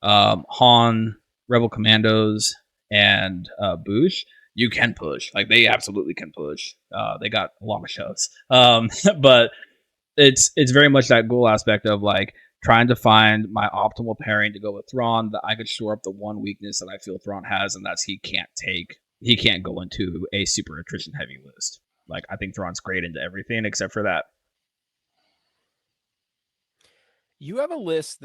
Han, Rebel Commandos, and Boosh, you can push. Like they absolutely can push. They got a lot of shows. But it's very much that goal aspect of like trying to find my optimal pairing to go with Thrawn that I could shore up the one weakness that I feel Thrawn has, and that's he can't go into a super attrition heavy list. Like I think Thrawn's great into everything except for that. You have a list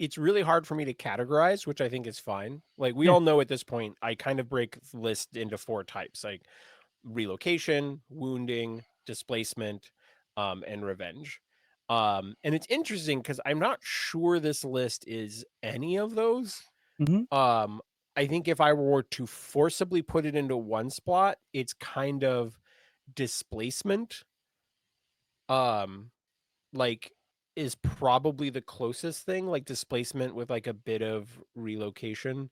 it's really hard for me to categorize, which I think is fine. Like we Yeah. all know at this point, I kind of break the list into 4 types, like relocation, wounding, displacement, and revenge. And it's interesting because I'm not sure this list is any of those. Mm-hmm. I think if I were to forcibly put it into one spot, it's kind of displacement. Like is probably the closest thing, like displacement with like a bit of relocation,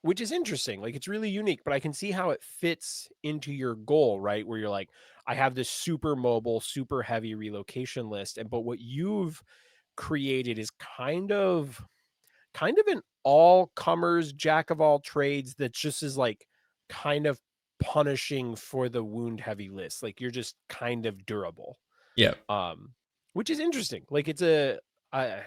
which is interesting. Like it's really unique, but I can see how it fits into your goal, right? Where you're like, I have this super mobile, super heavy relocation list, and but what you've created is kind of an all comers jack of all trades that just is like kind of punishing for the wound heavy list. Like you're just kind of durable, Yeah. which is interesting. Like I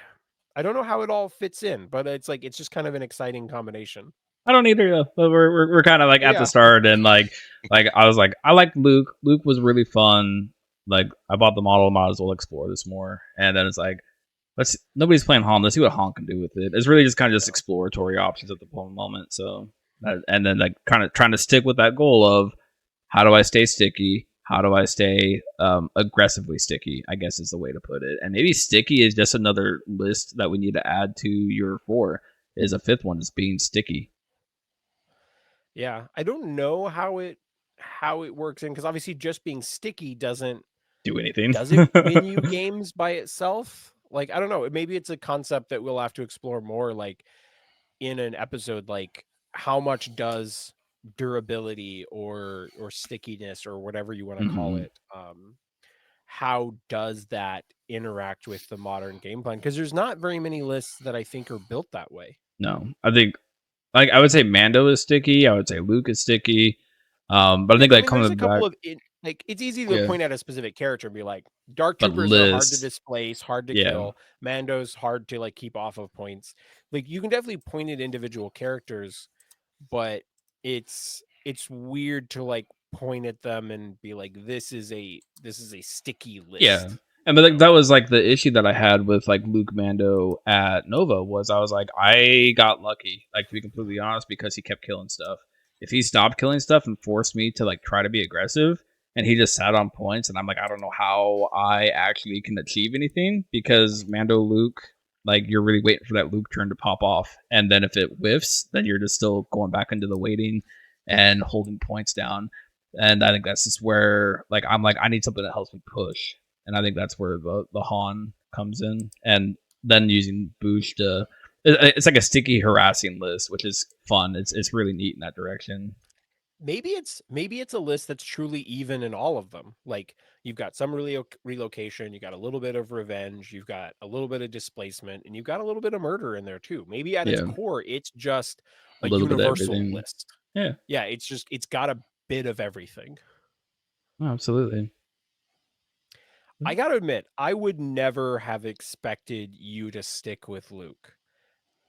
don't know how it all fits in, but it's like it's just kind of an exciting combination. I don't either though. But we're kind of like at the Yeah. start, and like I was like I like Luke. Luke was really fun. Like I bought the model, might as well explore this more. And then it's like nobody's playing Han. Let's see what Han can do with it. It's really just kind of just exploratory options at the moment. So and then like kind of trying to stick with that goal of how do I stay sticky? how do I stay aggressively sticky, I guess is the way to put it. And maybe sticky is just another list that we need to add to your 4, is a 5th one, is being sticky. Yeah, I don't know how it works in, because obviously just being sticky doesn't Do anything. win you games by itself. Like, I don't know, maybe it's a concept that we'll have to explore more, like in an episode, like how much does durability or stickiness or whatever you want to call Mhm. it, how does that interact with the modern game plan? Because there's not very many lists that I think are built that way. No, I think, like, I would say Mando is sticky. I would say Luke is sticky. But I think, like, There's a coming back, couple of like, it's easy to yeah, point at a specific character and be like, Dark but Troopers are hard to list, displace, hard to yeah, kill. Mando's hard to like keep off of points. Like, you can definitely point at individual characters, but it's weird to like point at them and be like, this is a sticky list. yeah. And but like that was like the issue that I had with like Luke Mando at Nova, was I was like, I got lucky, like, to be completely honest, because he kept killing stuff. If he stopped killing stuff and forced me to like try to be aggressive, and he just sat on points, and I'm like, I don't know how I actually can achieve anything, because Mando Luke, like, you're really waiting for that Luke turn to pop off, and then if it whiffs, then you're just still going back into the waiting and holding points down. And I think that's just where, like, I'm like, I need something that helps me push, and I think that's where the Han comes in, and then using Boosh to, it's like a sticky harassing list, which is fun. It's really neat in that direction. Maybe it's a list that's truly even in all of them. Like, you've got some relocation, you got a little bit of revenge, you've got a little bit of displacement, and you've got a little bit of murder in there too. Maybe at its Yeah, core, it's just a a little bit of universal everything. list. Yeah, Yeah, it's got a bit of everything. absolutely. I gotta admit, I would never have expected you to stick with Luke.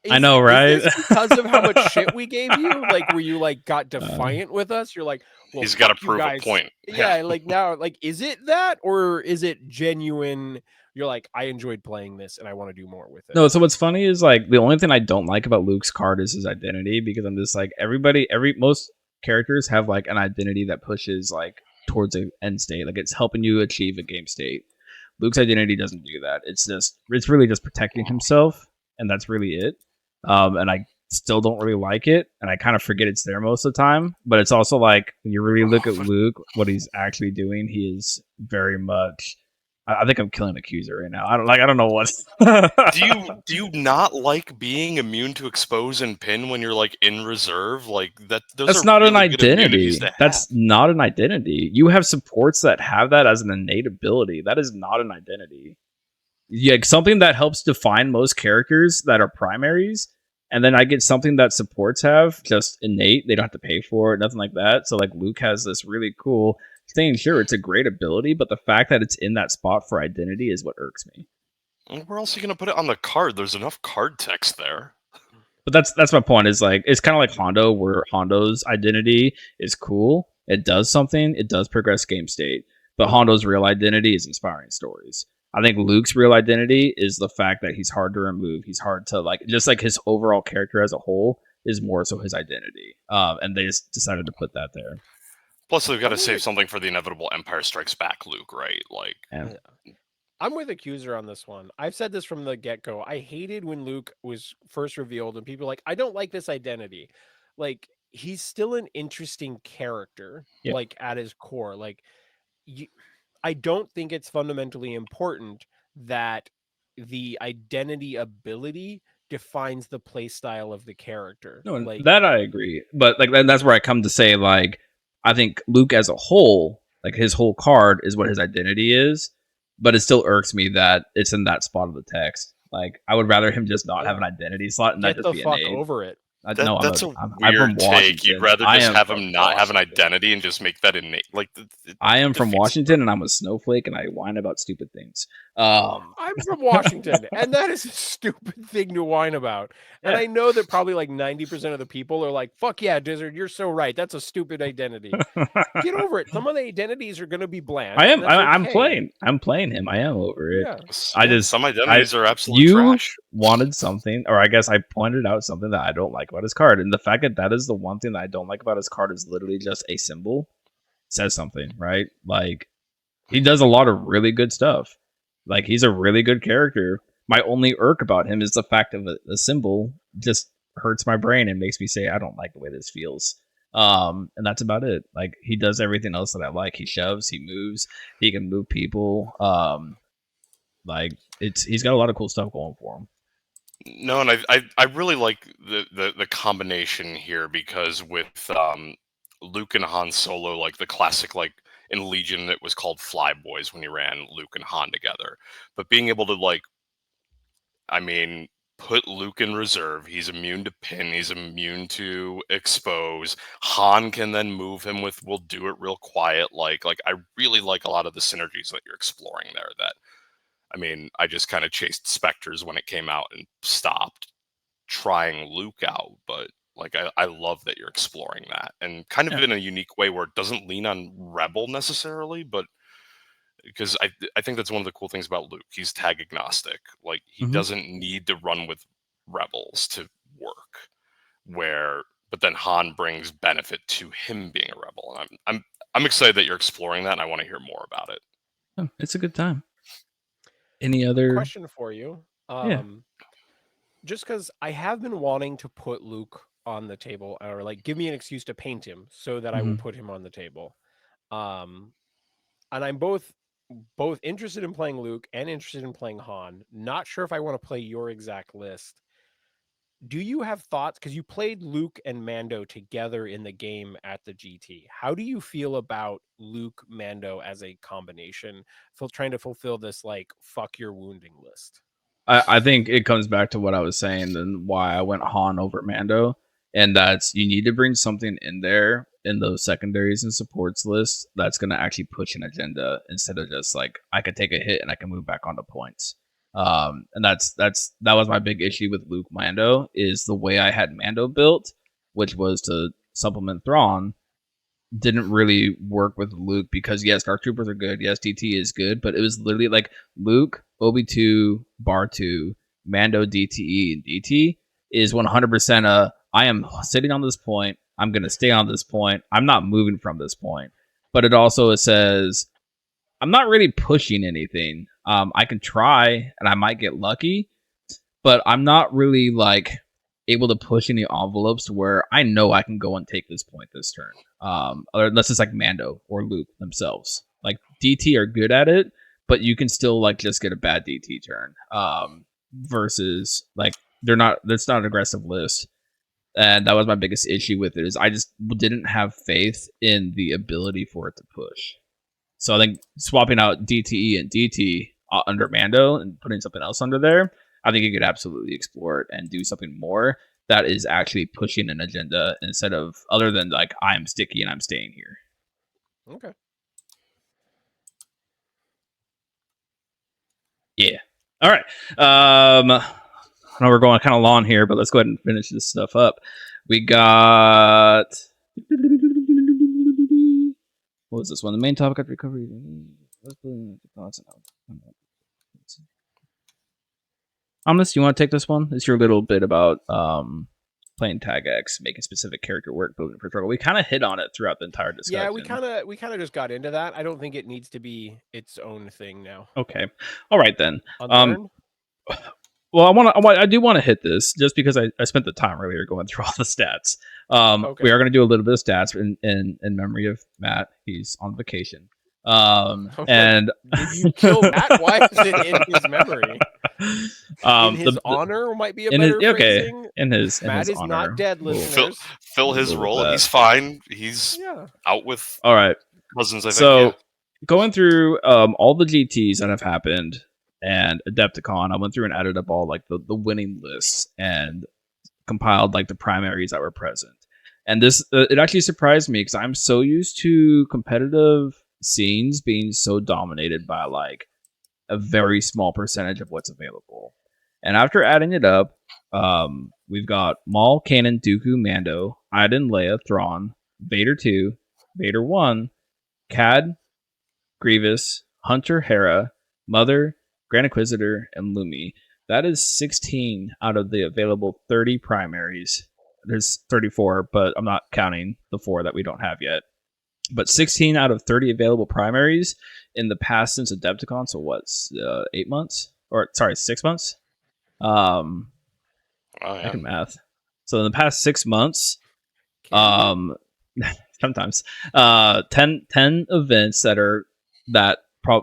I know, right? Is this because of how much shit we gave you? Like, were you like got defiant with us? You're like, well, He's got to fuck you prove a guys. point. Yeah, like now, like, is it that, or is it genuine? You're like, I enjoyed playing this and I want to do more with it. No, so what's funny is, like, the only thing I don't like about Luke's card is his identity, because I'm just like, most characters have like an identity that pushes like towards an end state, like it's helping you achieve a game state. Luke's identity doesn't do that. It's really just protecting himself, and that's really it. And I still don't really like it, and I kind of forget it's there most of the time. But it's also like, when you really look at Luke, what he's actually doing, he is very much. I think I'm killing Accuser right now. I don't know what. Do you not like being immune to expose and pin when you're like in reserve? Like that. That's not an identity. That's not an identity. You have supports that have that as an innate ability. That is not an identity. Yeah, something that helps define most characters that are primaries, and then I get something that supports have just innate. They don't have to pay for it, nothing like that. So like Luke has this really cool thing. Sure, it's a great ability, but the fact that it's in that spot for identity is what irks me. Where else are you gonna put it on the card? There's enough card text there. But that's my point. Is like, it's kind of like Hondo, where Hondo's identity is cool. It does something. It does progress game state. But Hondo's real identity is inspiring stories. I think Luke's real identity is the fact that he's hard to remove. He's hard to, like, just like his overall character as a whole is more so his identity. And they just decided to put that there. Plus, they've got to save something for the inevitable Empire Strikes Back Luke, right? Like, Yeah. I'm with Accuser on this one. I've said this from the get-go. I hated when Luke was first revealed and people were like, I don't like this identity. Like, he's still an interesting character, Yeah. like, at his core. Like, I don't think it's fundamentally important that the identity ability defines the play style of the character. No, Like, that I agree. But like, that's where I come to say, like, I think Luke as a whole, like, his whole card is what his identity is. But it still irks me that it's in that spot of the text. Like, I would rather him just not have an identity slot and get not just the be fuck innate. over it. that's a I'm weird from take. Washington. You'd rather I just am have from him not have an Washington. identity and just make that innate. Like, I am from defeats- Washington, and I'm a snowflake, and I whine about stupid things. I'm from Washington, and that is a stupid thing to whine about. And I know that probably like 90% of the people are like, fuck yeah, Dizzard, you're so right. That's a stupid identity. Get over it. Some of the identities are going to be bland. I am. and that's I'm okay. playing. I'm playing him. I am over it. Yeah. some identities are absolute you trash. wanted something, or I guess I pointed out something that I don't like about his card, and the fact that that is the one thing that I don't like about his card is literally just a symbol. says something, right? Like, he does a lot of really good stuff. Like, he's a really good character. My only irk about him is the fact of a symbol just hurts my brain and makes me say I don't like the way this feels. And that's about it. Like, he does everything else that I like. He shoves, he moves, he can move people. Like, he's got a lot of cool stuff going for him. No, and I really like the combination here, because with Luke and Han Solo, like the classic, like in Legion it was called Flyboys when you ran Luke and Han together. But being able to, like, I mean, put Luke in reserve, he's immune to pin, he's immune to expose. Han can then move him with we'll do it real quiet. Like I really like a lot of the synergies that you're exploring there. That, I mean, I just kind of chased Spectres when it came out and stopped trying Luke out, but like I love that you're exploring that, and kind of in a unique way where it doesn't lean on Rebel necessarily, but because I think that's one of the cool things about Luke. He's tag agnostic. Like, he doesn't need to run with Rebels to work. But then Han brings benefit to him being a Rebel, and I'm excited that you're exploring that, and I want to hear more about it. Oh, it's a good time. Any other question for you? Just because I have been wanting to put Luke on the table, or like give me an excuse to paint him so that I will put him on the table. And I'm both interested in playing Luke and interested in playing Han. Not sure if I want to play your exact list. Do you have thoughts? Because you played Luke and Mando together in the game at the GT. How do you feel about Luke Mando as a combination, trying to fulfill this like fuck your wounding list? I think it comes back to what I was saying and why I went Han over Mando. And that's, you need to bring something in there in those secondaries and supports lists that's going to actually push an agenda, instead of just like, I could take a hit and I can move back onto points. And that was my big issue with Luke Mando, is the way I had Mando built, which was to supplement Thrawn, didn't really work with Luke, because yes, Dark Troopers are good, yes, DT is good, but it was literally like Luke, Obi-2, Bar-2, Mando, DTE, and DT is 100% I am sitting on this point, I'm going to stay on this point, I'm not moving from this point. But it also says, I'm not really pushing anything. I can try, and I might get lucky, but I'm not really like able to push any envelopes where I know I can go and take this point this turn. Or unless it's like Mando or Luke themselves. Like, DT are good at it, but you can still like just get a bad DT turn. Versus like that's not an aggressive list. And that was my biggest issue with it, is I just didn't have faith in the ability for it to push. So I think swapping out DTE and DT under Mando and putting something else under there, I think you could absolutely explore it and do something more that is actually pushing an agenda, instead of, other than like, I'm sticky and I'm staying here. Okay. Yeah. All right. I know we're going kind of long here, but let's go ahead and finish this stuff up. We got... What was this one? The main topic of recovery. Omnis, you want to take this one? It's your little bit about playing Tag X, making specific character work, building for struggle. We kind of hit on it throughout the entire discussion. Yeah, we kind of just got into that. I don't think it needs to be its own thing now. Okay, all right then. Unlearn? Well, I do want to hit this just because I spent the time earlier going through all the stats. Okay. We are going to do a little bit of stats in memory of Matt. He's on vacation. And did you kill Matt? Why is it in his memory? In his honor might be a better phrasing. In his Matt is honor. Not dead, listeners. Fill his role. He's fine. He's out with all right cousins. I think. So going through all the GTs that have happened and Adepticon, I went through and added up all like the winning lists and compiled like the primaries that were present. And this it actually surprised me, because I'm so used to competitive scenes being so dominated by like a very small percentage of what's available. And after adding it up, we've got Maul, Kanan, Dooku, Mando, Iden, Leia, Thrawn, Vader 2, Vader 1, Cad, Grievous, Hunter, Hera, Mother, Grand Inquisitor, and Lumi. That is 16 out of the available 30 primaries. There's 34, but I'm not counting the 4 that we don't have yet. but 16 out of 30 available primaries in the past since Adepticon. So what's 8 months? Or sorry, 6 months? Oh I yeah. can math. So in the past 6 months, Can sometimes 10 events that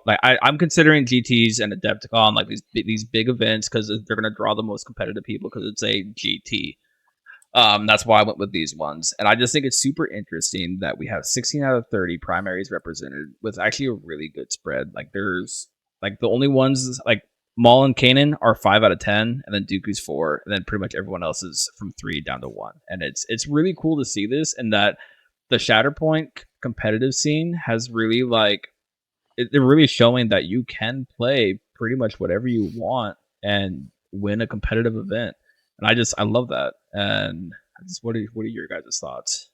like I'm considering GTs and Adepticon like these big events because they're gonna draw the most competitive people because it's a GT. That's why I went with these ones, and I just think it's super interesting that we have 16 out of 30 primaries represented with actually a really good spread. Like there's like the only ones like Maul and Kanan are 5 out of 10, and then Dooku's 4, and then pretty much everyone else is from 3 down to 1. And it's really cool to see this, and that the Shatterpoint competitive scene has really like they're really showing that you can play pretty much whatever you want and win a competitive event. And I love that. And what are your guys' thoughts?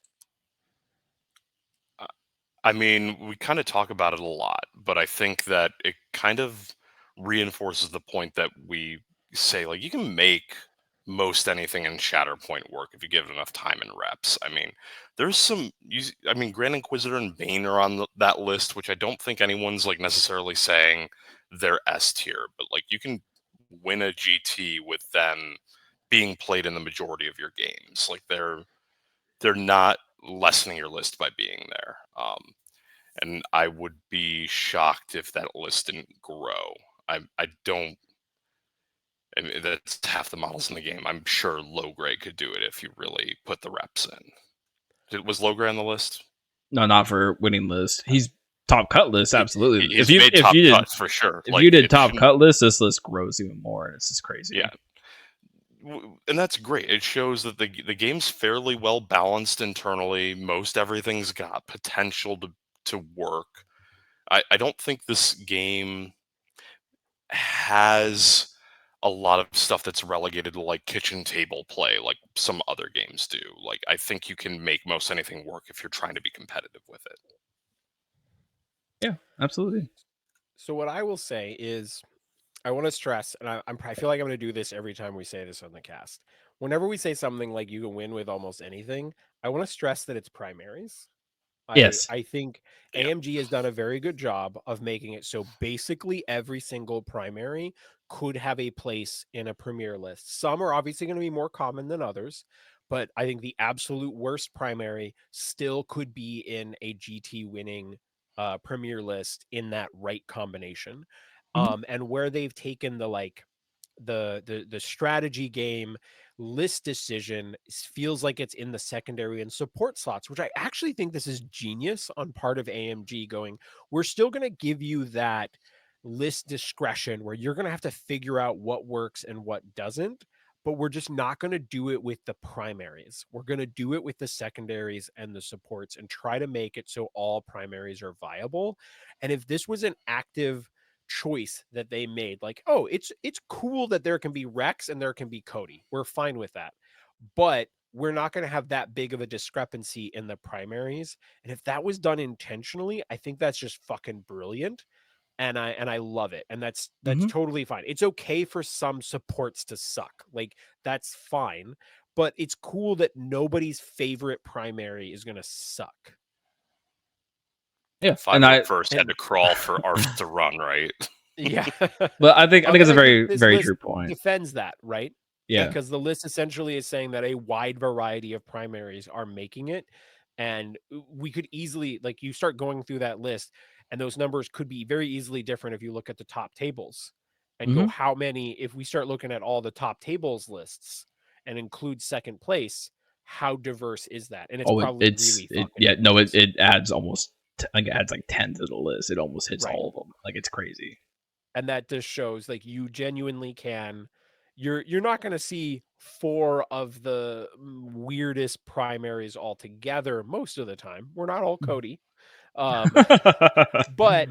I mean, we kind of talk about it a lot, but I think that it kind of reinforces the point that we say, like, you can make most anything in Shatterpoint work if you give it enough time and reps. I mean, there's some, I mean, Grand Inquisitor and Bane are on that list, which I don't think anyone's like necessarily saying they're S tier, but like you can win a GT with them being played in the majority of your games. Like they're not lessening your list by being there. And I would be shocked if that list didn't grow. I don't. I mean, that's half the models in the game. I'm sure Logray could do it if you really put the reps in. Was Logray on the list? No, not for winning list. He's top cut list, absolutely. He's made top cuts for sure. If you did top cut list, this list grows even more, and it's just crazy. Yeah, and that's great. It shows that the game's fairly well balanced internally. Most everything's got potential to work. I don't think this game has a lot of stuff that's relegated to like kitchen table play like some other games do. Like I think you can make most anything work if you're trying to be competitive with it. Yeah, absolutely. So what I will say is I want to stress, and I feel like I'm going to do this every time we say this on the cast. Whenever we say something like you can win with almost anything, I want to stress that it's primaries. Yes. I think Yeah. AMG has done a very good job of making it so basically every single primary could have a place in a premier list. Some are obviously going to be more common than others, but I think the absolute worst primary still could be in a GT winning premier list in that right combination. And where they've taken the like the strategy game list decision feels like it's in the secondary and support slots, which I actually think this is genius on part of AMG going, we're still going to give you that list discretion where you're going to have to figure out what works and what doesn't, but we're just not going to do it with the primaries. We're going to do it with the secondaries and the supports and try to make it so all primaries are viable. And if this was an active choice that they made, like, oh, it's cool that there can be Rex and there can be Cody, we're fine with that, but we're not going to have that big of a discrepancy in the primaries. And if that was done intentionally, I think that's just fucking brilliant, and I love it. And that's totally fine. It's okay for some supports to suck, like that's fine, but it's cool that nobody's favorite primary is going to suck. Yeah, and I first had to crawl for Arf to run, right? Yeah. But I think it's a very this very list true point. defends that, right? Yeah. Because the list essentially is saying that a wide variety of primaries are making it. And we could easily, like, you start going through that list, and those numbers could be very easily different if you look at the top tables and go, how many, if we start looking at all the top tables lists and include second place, how diverse is that? And it's probably really fucking diverse. It adds almost like it adds like 10 to the list. It almost hits all of them. Like it's crazy. And that just shows like you genuinely can, you're not going to see 4 of the weirdest primaries all together most of the time. We're not all Cody. But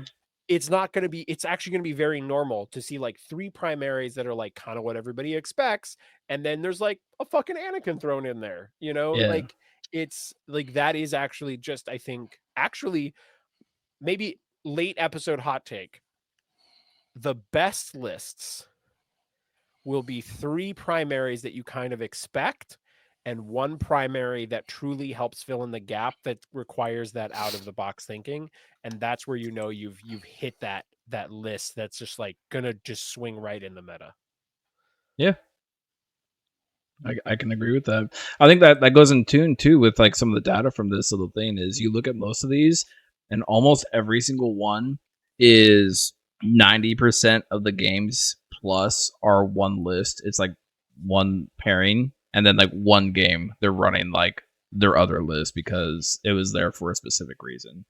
it's not going to be, it's actually going to be very normal to see like 3 primaries that are like kind of what everybody expects, and then there's like a fucking Anakin thrown in there, you know? Yeah. Like it's like that is actually just, I think, actually maybe late episode hot take, the best lists will be 3 primaries that you kind of expect and one primary that truly helps fill in the gap that requires that out of the box thinking, and that's where you've hit that list that's just like gonna just swing right in the meta. Yeah, I can agree with that. I think that goes in tune too with like some of the data from this little thing. Is you look at most of these, and almost every single one is 90% of the games plus are one list. It's like one pairing, and then like one game they're running like their other list because it was there for a specific reason.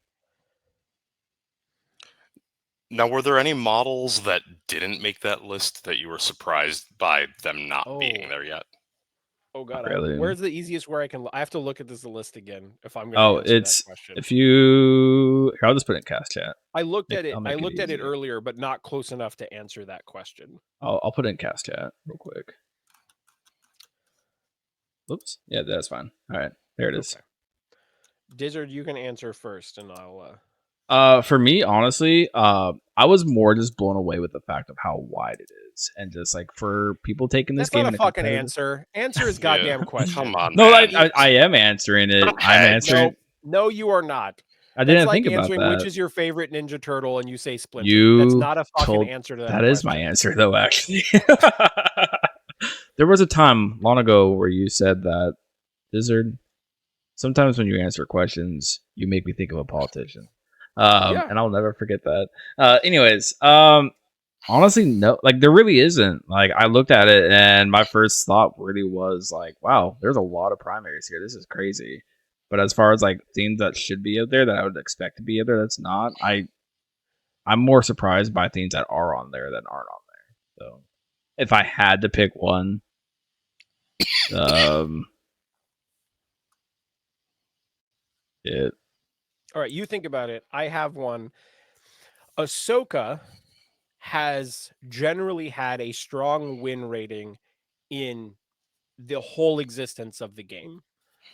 Now, were there any models that didn't make that list that you were surprised by them not being there yet? Oh god, Really. where's the easiest where I have to look at this list again if I'm going to Oh, answer that it's question. if you here, I'll just put it in cast chat. I looked at it. I'll I make looked at it easy. earlier, but not close enough to answer that question. I'll put it in cast chat real quick. Oops. Yeah, that's fine. All right, there it is. Okay. Dizzard, you can answer first, and I'll. For me, honestly, I was more just blown away with the fact of how wide it is, and just like for people taking this That's game not in a a fucking competitive... answer. Answer his Yeah. goddamn question. Come on, No, man. I am answering it. Okay. I'm answering. No, you are not. I That's didn't like think about answering that. which is your favorite Ninja Turtle, and you say Splinter. You That's not a fucking told answer to that. That is my answer, though. Actually, there was a time long ago where you said that, Dizzard, sometimes when you answer questions, you make me think of a politician. Yeah. And I'll never forget that. Anyways, honestly, no, like there really isn't. Like I looked at it, and my first thought really was like, "Wow, there's a lot of primaries here. This is crazy." But as far as like themes that should be out there that I would expect to be out there, that's not. I'm more surprised by things that are on there than aren't on there. So, if I had to pick one, it. All right, you think about it. I have one. Ahsoka has generally had a strong win rating in the whole existence of the game.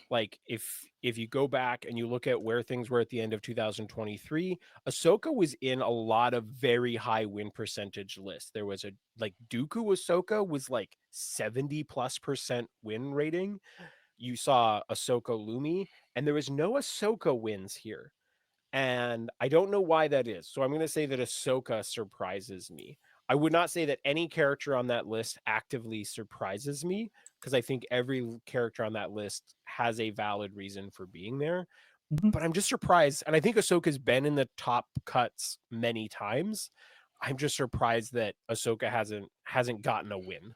Like if you go back and you look at where things were at the end of 2023, Ahsoka was in a lot of very high win percentage lists. There was a like Dooku Ahsoka was like 70+% win rating. You saw Ahsoka Lumi, and there was no Ahsoka wins here. And I don't know why that is. So I'm going to say that Ahsoka surprises me. I would not say that any character on that list actively surprises me, because I think every character on that list has a valid reason for being there. Mhm. But I'm just surprised. And I think Ahsoka's been in the top cuts many times. I'm just surprised that Ahsoka hasn't gotten a win.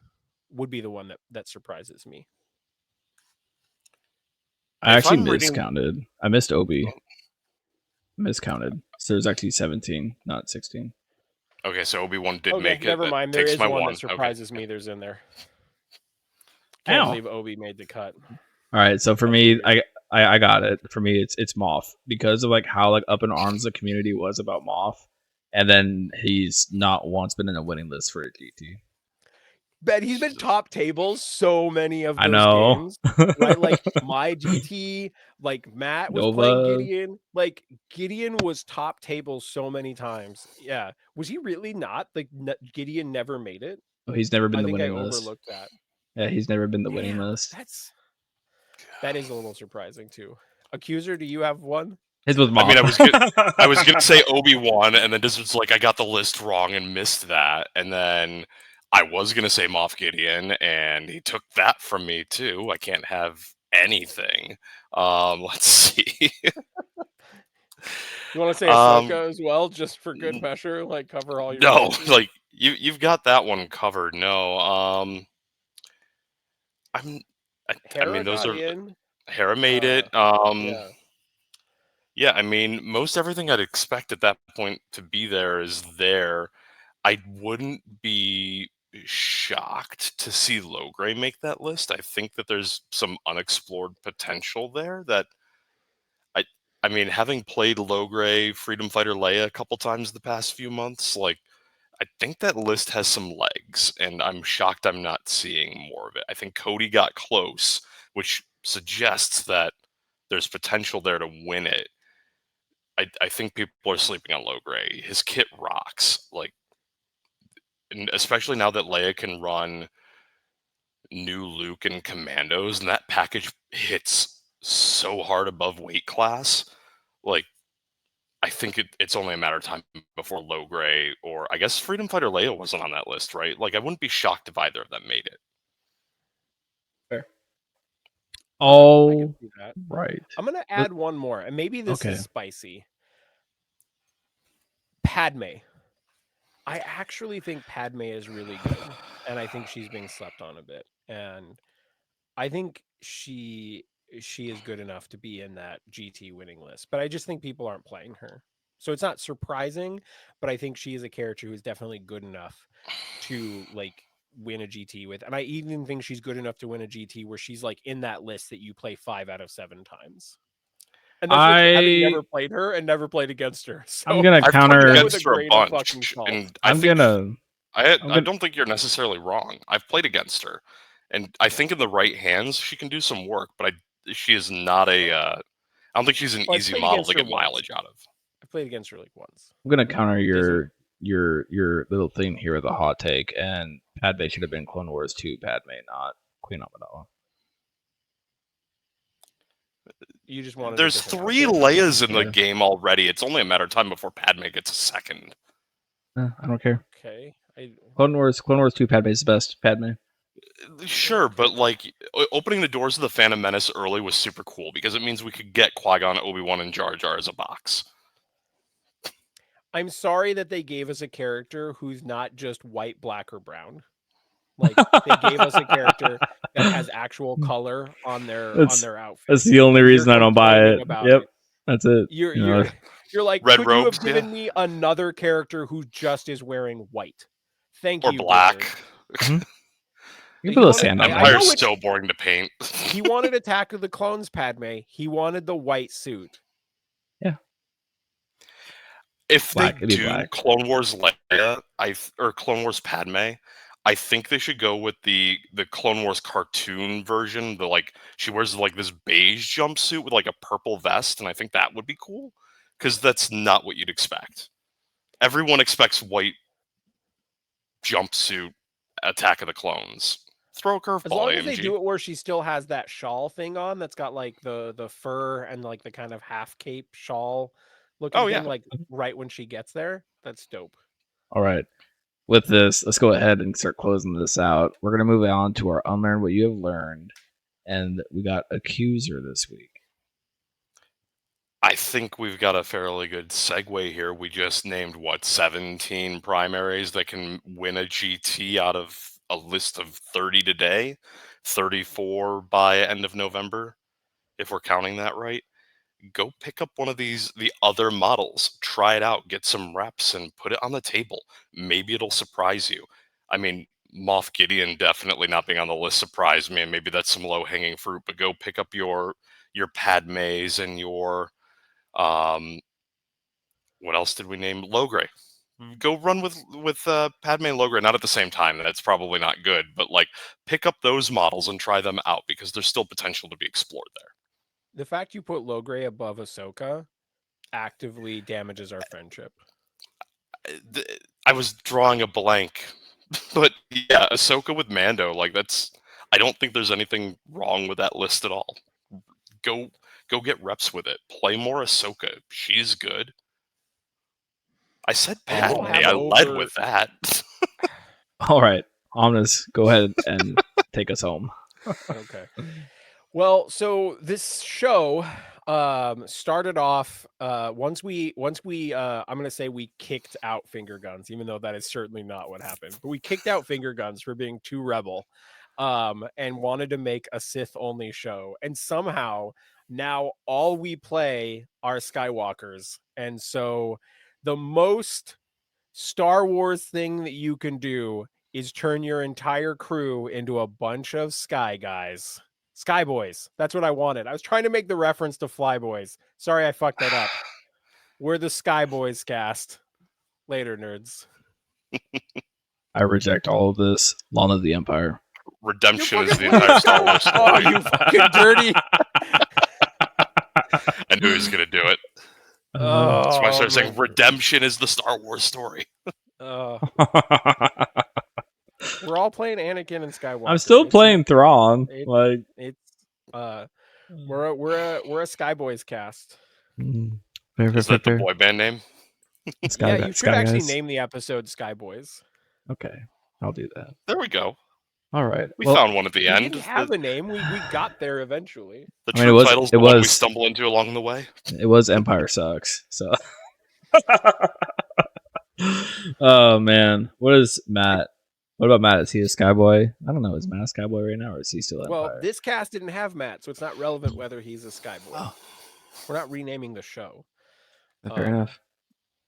Would be the one that surprises me. I If actually I'm reading- miscounted. I missed Obi. Miscounted. So there's actually 17, not 16. Okay, so Obi-Wan did Okay, make it. never That mind. There takes is my one one. that surprises me. There's in there. Ow. Can't believe Obi made the cut. All right, so for That's me, weird. I got it. For me, it's Moff because of like how like up in arms the community was about Moff, and then he's not once been in a winning list for a GT. Bet he's been top tables so many of I those know. games, right? Like my GT, like Matt was playing Nova. Gideon. Like Gideon was top tables so many times. Yeah, was he really not? Like Gideon never made it. Oh, he's never been I the think I winning list. overlooked that. Yeah, he's never been the winning Damn, list. that is a little surprising too. Accuser, do you have one? His was Moff. I mean, I was gonna say Obi-Wan, and then this was like I got the list wrong and missed that, and then I was gonna say Moff Gideon, and he took that from me too. I can't have anything. Let's see. You want to say Ahsoka as well, just for good measure? Like cover all your No, bases? like you've got that one covered. No, I mean, those are in. Hera made it. Yeah. Yeah, I mean, most everything I'd expect at that point to be there is there. I wouldn't be shocked to see Logray make that list. I think that there's some unexplored potential there that I mean, having played Logray, Freedom Fighter Leia a couple times the past few months, like I think that list has some legs, and I'm shocked I'm not seeing more of it. I think Cody got close, which suggests that there's potential there to win it. I think people are sleeping on Logray. His kit rocks, like, and especially now that Leia can run new Luke and Commandos, and that package hits so hard above weight class. Like, I think it's only a matter of time before Low Gray, or I guess Freedom Fighter Leia wasn't on that list, right? Like, I wouldn't be shocked if either of them made it. Fair. I can Oh, see that. right. I'm gonna add one more, and maybe this Okay. is spicy. Padme. I actually think Padme is really good, and I think she's being slept on a bit. And I think she is good enough to be in that GT winning list. But I just think people aren't playing her. So it's not surprising, but I think she is a character who's definitely good enough to like win a GT with. And I even think she's good enough to win a GT where she's like in that list that you play 5 out of 7 times. And that's with having never played her and never played against her. So I'm gonna I've counter played with a against her a grain of bunch, fucking salt. and I'm gonna I don't think you're necessarily wrong. I've played against her, and I think in the right hands she can do some work. But she is not a. I don't think she's an Well, I've easy played model against to her get once. mileage out of. I played against her like once. I'm gonna counter Doesn't- your little thing here with a hot take, and Padme should have been Clone Wars 2 Padme, not Queen Amidala. You just wanted. There's a different 3 outfit? Leias in the Yeah. game already. It's only a matter of time before Padme gets a second. I don't care. Okay. Clone Wars 2 Padme is the best Padme. Sure, Okay. but like opening the doors of the Phantom Menace early was super cool because it means we could get Qui-Gon, Obi-Wan, and Jar Jar as a box. I'm sorry that they gave us a character who's not just white, black, or brown. Like they gave us a character that has actual color on their outfit. That's the only and reason you're I don't buy complaining it. about Yep, it. that's it. You're like, Red could you robes, have given yeah. me another character who just is wearing white? Thank Or you, black. Blizzard. You He put a wanted- sand on I there. know Empire's it's- so boring to paint. He wanted Attack of the Clones, Padme. He wanted the white suit. If Black, they it'd be do black. Clone Wars Leia, or Clone Wars Padme, I think they should go with the Clone Wars cartoon version. She wears like this beige jumpsuit with like a purple vest, and I think that would be cool because that's not what you'd expect. Everyone expects white jumpsuit Attack of the Clones. Throw a curveball, As long AMG. as they do it where she still has that shawl thing on that's got like the fur and like the kind of half cape shawl looking Oh, thing, yeah. like right when she gets there, that's dope. All right. With this, let's go ahead and start closing this out. We're gonna move on to our Unlearn What You Have Learned, and we got Accuser this week. I think we've got a fairly good segue here. We just named 17 primaries that can win a GT out of a list of 30 today, 34 by end of November, if we're counting that right. Go pick up one of the other models, try it out, get some reps, and put it on the table. Maybe it'll surprise you. I mean, Moff Gideon definitely not being on the list surprised me, and maybe that's some low-hanging fruit. But go pick up your Padmes and your what else did we name? Logray. Go run with Padme and Logray, not at the same time. That's probably not good, but like pick up those models and try them out because there's still potential to be explored there. The fact you put Logray above Ahsoka actively damages our friendship. I was drawing a blank, but yeah, Ahsoka with Mando, like that's. I don't think there's anything wrong with that list at all. Go get reps with it. Play more Ahsoka. She's good. I said Padme. I led with that. All right, Omnis, go ahead and take us home. Okay. Well, so this show started off once we I'm going to say we kicked out finger guns, even though that is certainly not what happened. But we kicked out finger guns for being too rebel and wanted to make a Sith only show. And somehow now all we play are Skywalkers. And so the most Star Wars thing that you can do is turn your entire crew into a bunch of Sky guys. Sky Boys. That's what I wanted. I was trying to make the reference to Flyboys. Sorry I fucked that up. We're the Sky Boys cast. Later, nerds. I reject all of this. Lawn of the Empire. Redemption You're is the fucking entire Star Wars story. Oh, you fucking dirty. I knew he was going to do it. Oh, That's why I started saying man. redemption is the Star Wars story. Well, We're all playing Anakin and Skywalker. I'm still It's playing Thrawn. it- Like, It's we're a Skyboys cast. fair, Is that the fair. boy band name? Yeah, you should Sky actually guys. name the episode Skyboys. Okay, I'll do that. There we go. All right. We well, found one at the We end. didn't have a name. We got there eventually. The I mean, true it was- title's it the one we was- stumble into along the way. It was Empire Sucks. So. Oh man, what is Matt? What about Matt? Is he a Skyboy? I don't know. Is Matt a Skyboy right now, or is he still Well, Empire? this cast didn't have Matt, so it's not relevant whether he's a Skyboy. Oh. We're not renaming the show. Fair enough.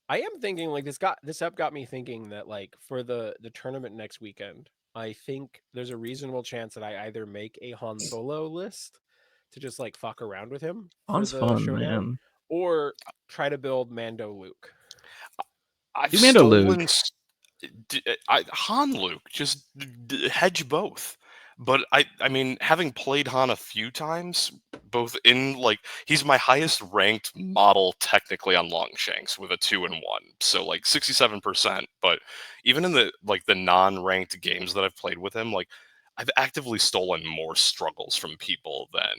I am thinking like this up got me thinking that like for the tournament next weekend, I think there's a reasonable chance that I either make a Han Solo list to just like fuck around with him for Han's the fun, showdown, man. or try to build Mando Luke. I've Do Mando stolen Luke. Han Luke, just hedge both. But I mean, having played Han a few times, both in like he's my highest ranked model technically on Longshanks with a 2 and 1, so like 67%. But even in the like the non-ranked games that I've played with him, like I've actively stolen more struggles from people than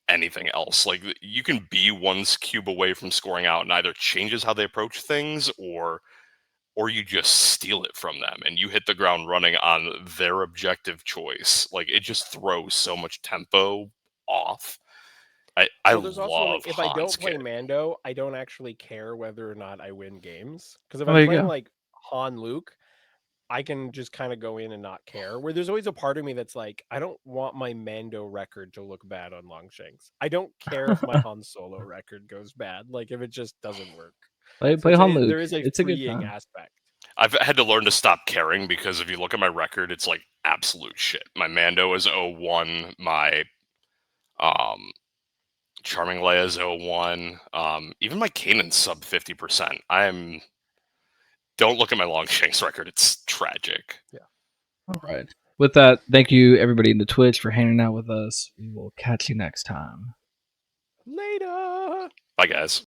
anything else. Like you can be one cube away from scoring out, and either changes how they approach things, or you just steal it from them and you hit the ground running on their objective choice. Like it just throws so much tempo off. I Well, there's love also like if I don't Han's play kit. Mando, I don't actually care whether or not I win games. Because if Oh, there I'm you playing go. like Han Luke, I can just kind of go in and not care. Where there's always a part of me that's like, I don't want my Mando record to look bad on Longshanks. I don't care if my Han Solo record goes bad. Like if it just doesn't work. Play So Han Luke. there is a It's a good freeing time. aspect. I've had to learn to stop caring, because if you look at my record, it's like absolute shit. My Mando is 0-1. My Charming Leia is 0-1. Even my Kanan's sub 50%. Don't look at my Longshanks record. It's tragic. All right. With that, thank you everybody in the Twitch for hanging out with us. We will catch you next time. Later. Bye, guys.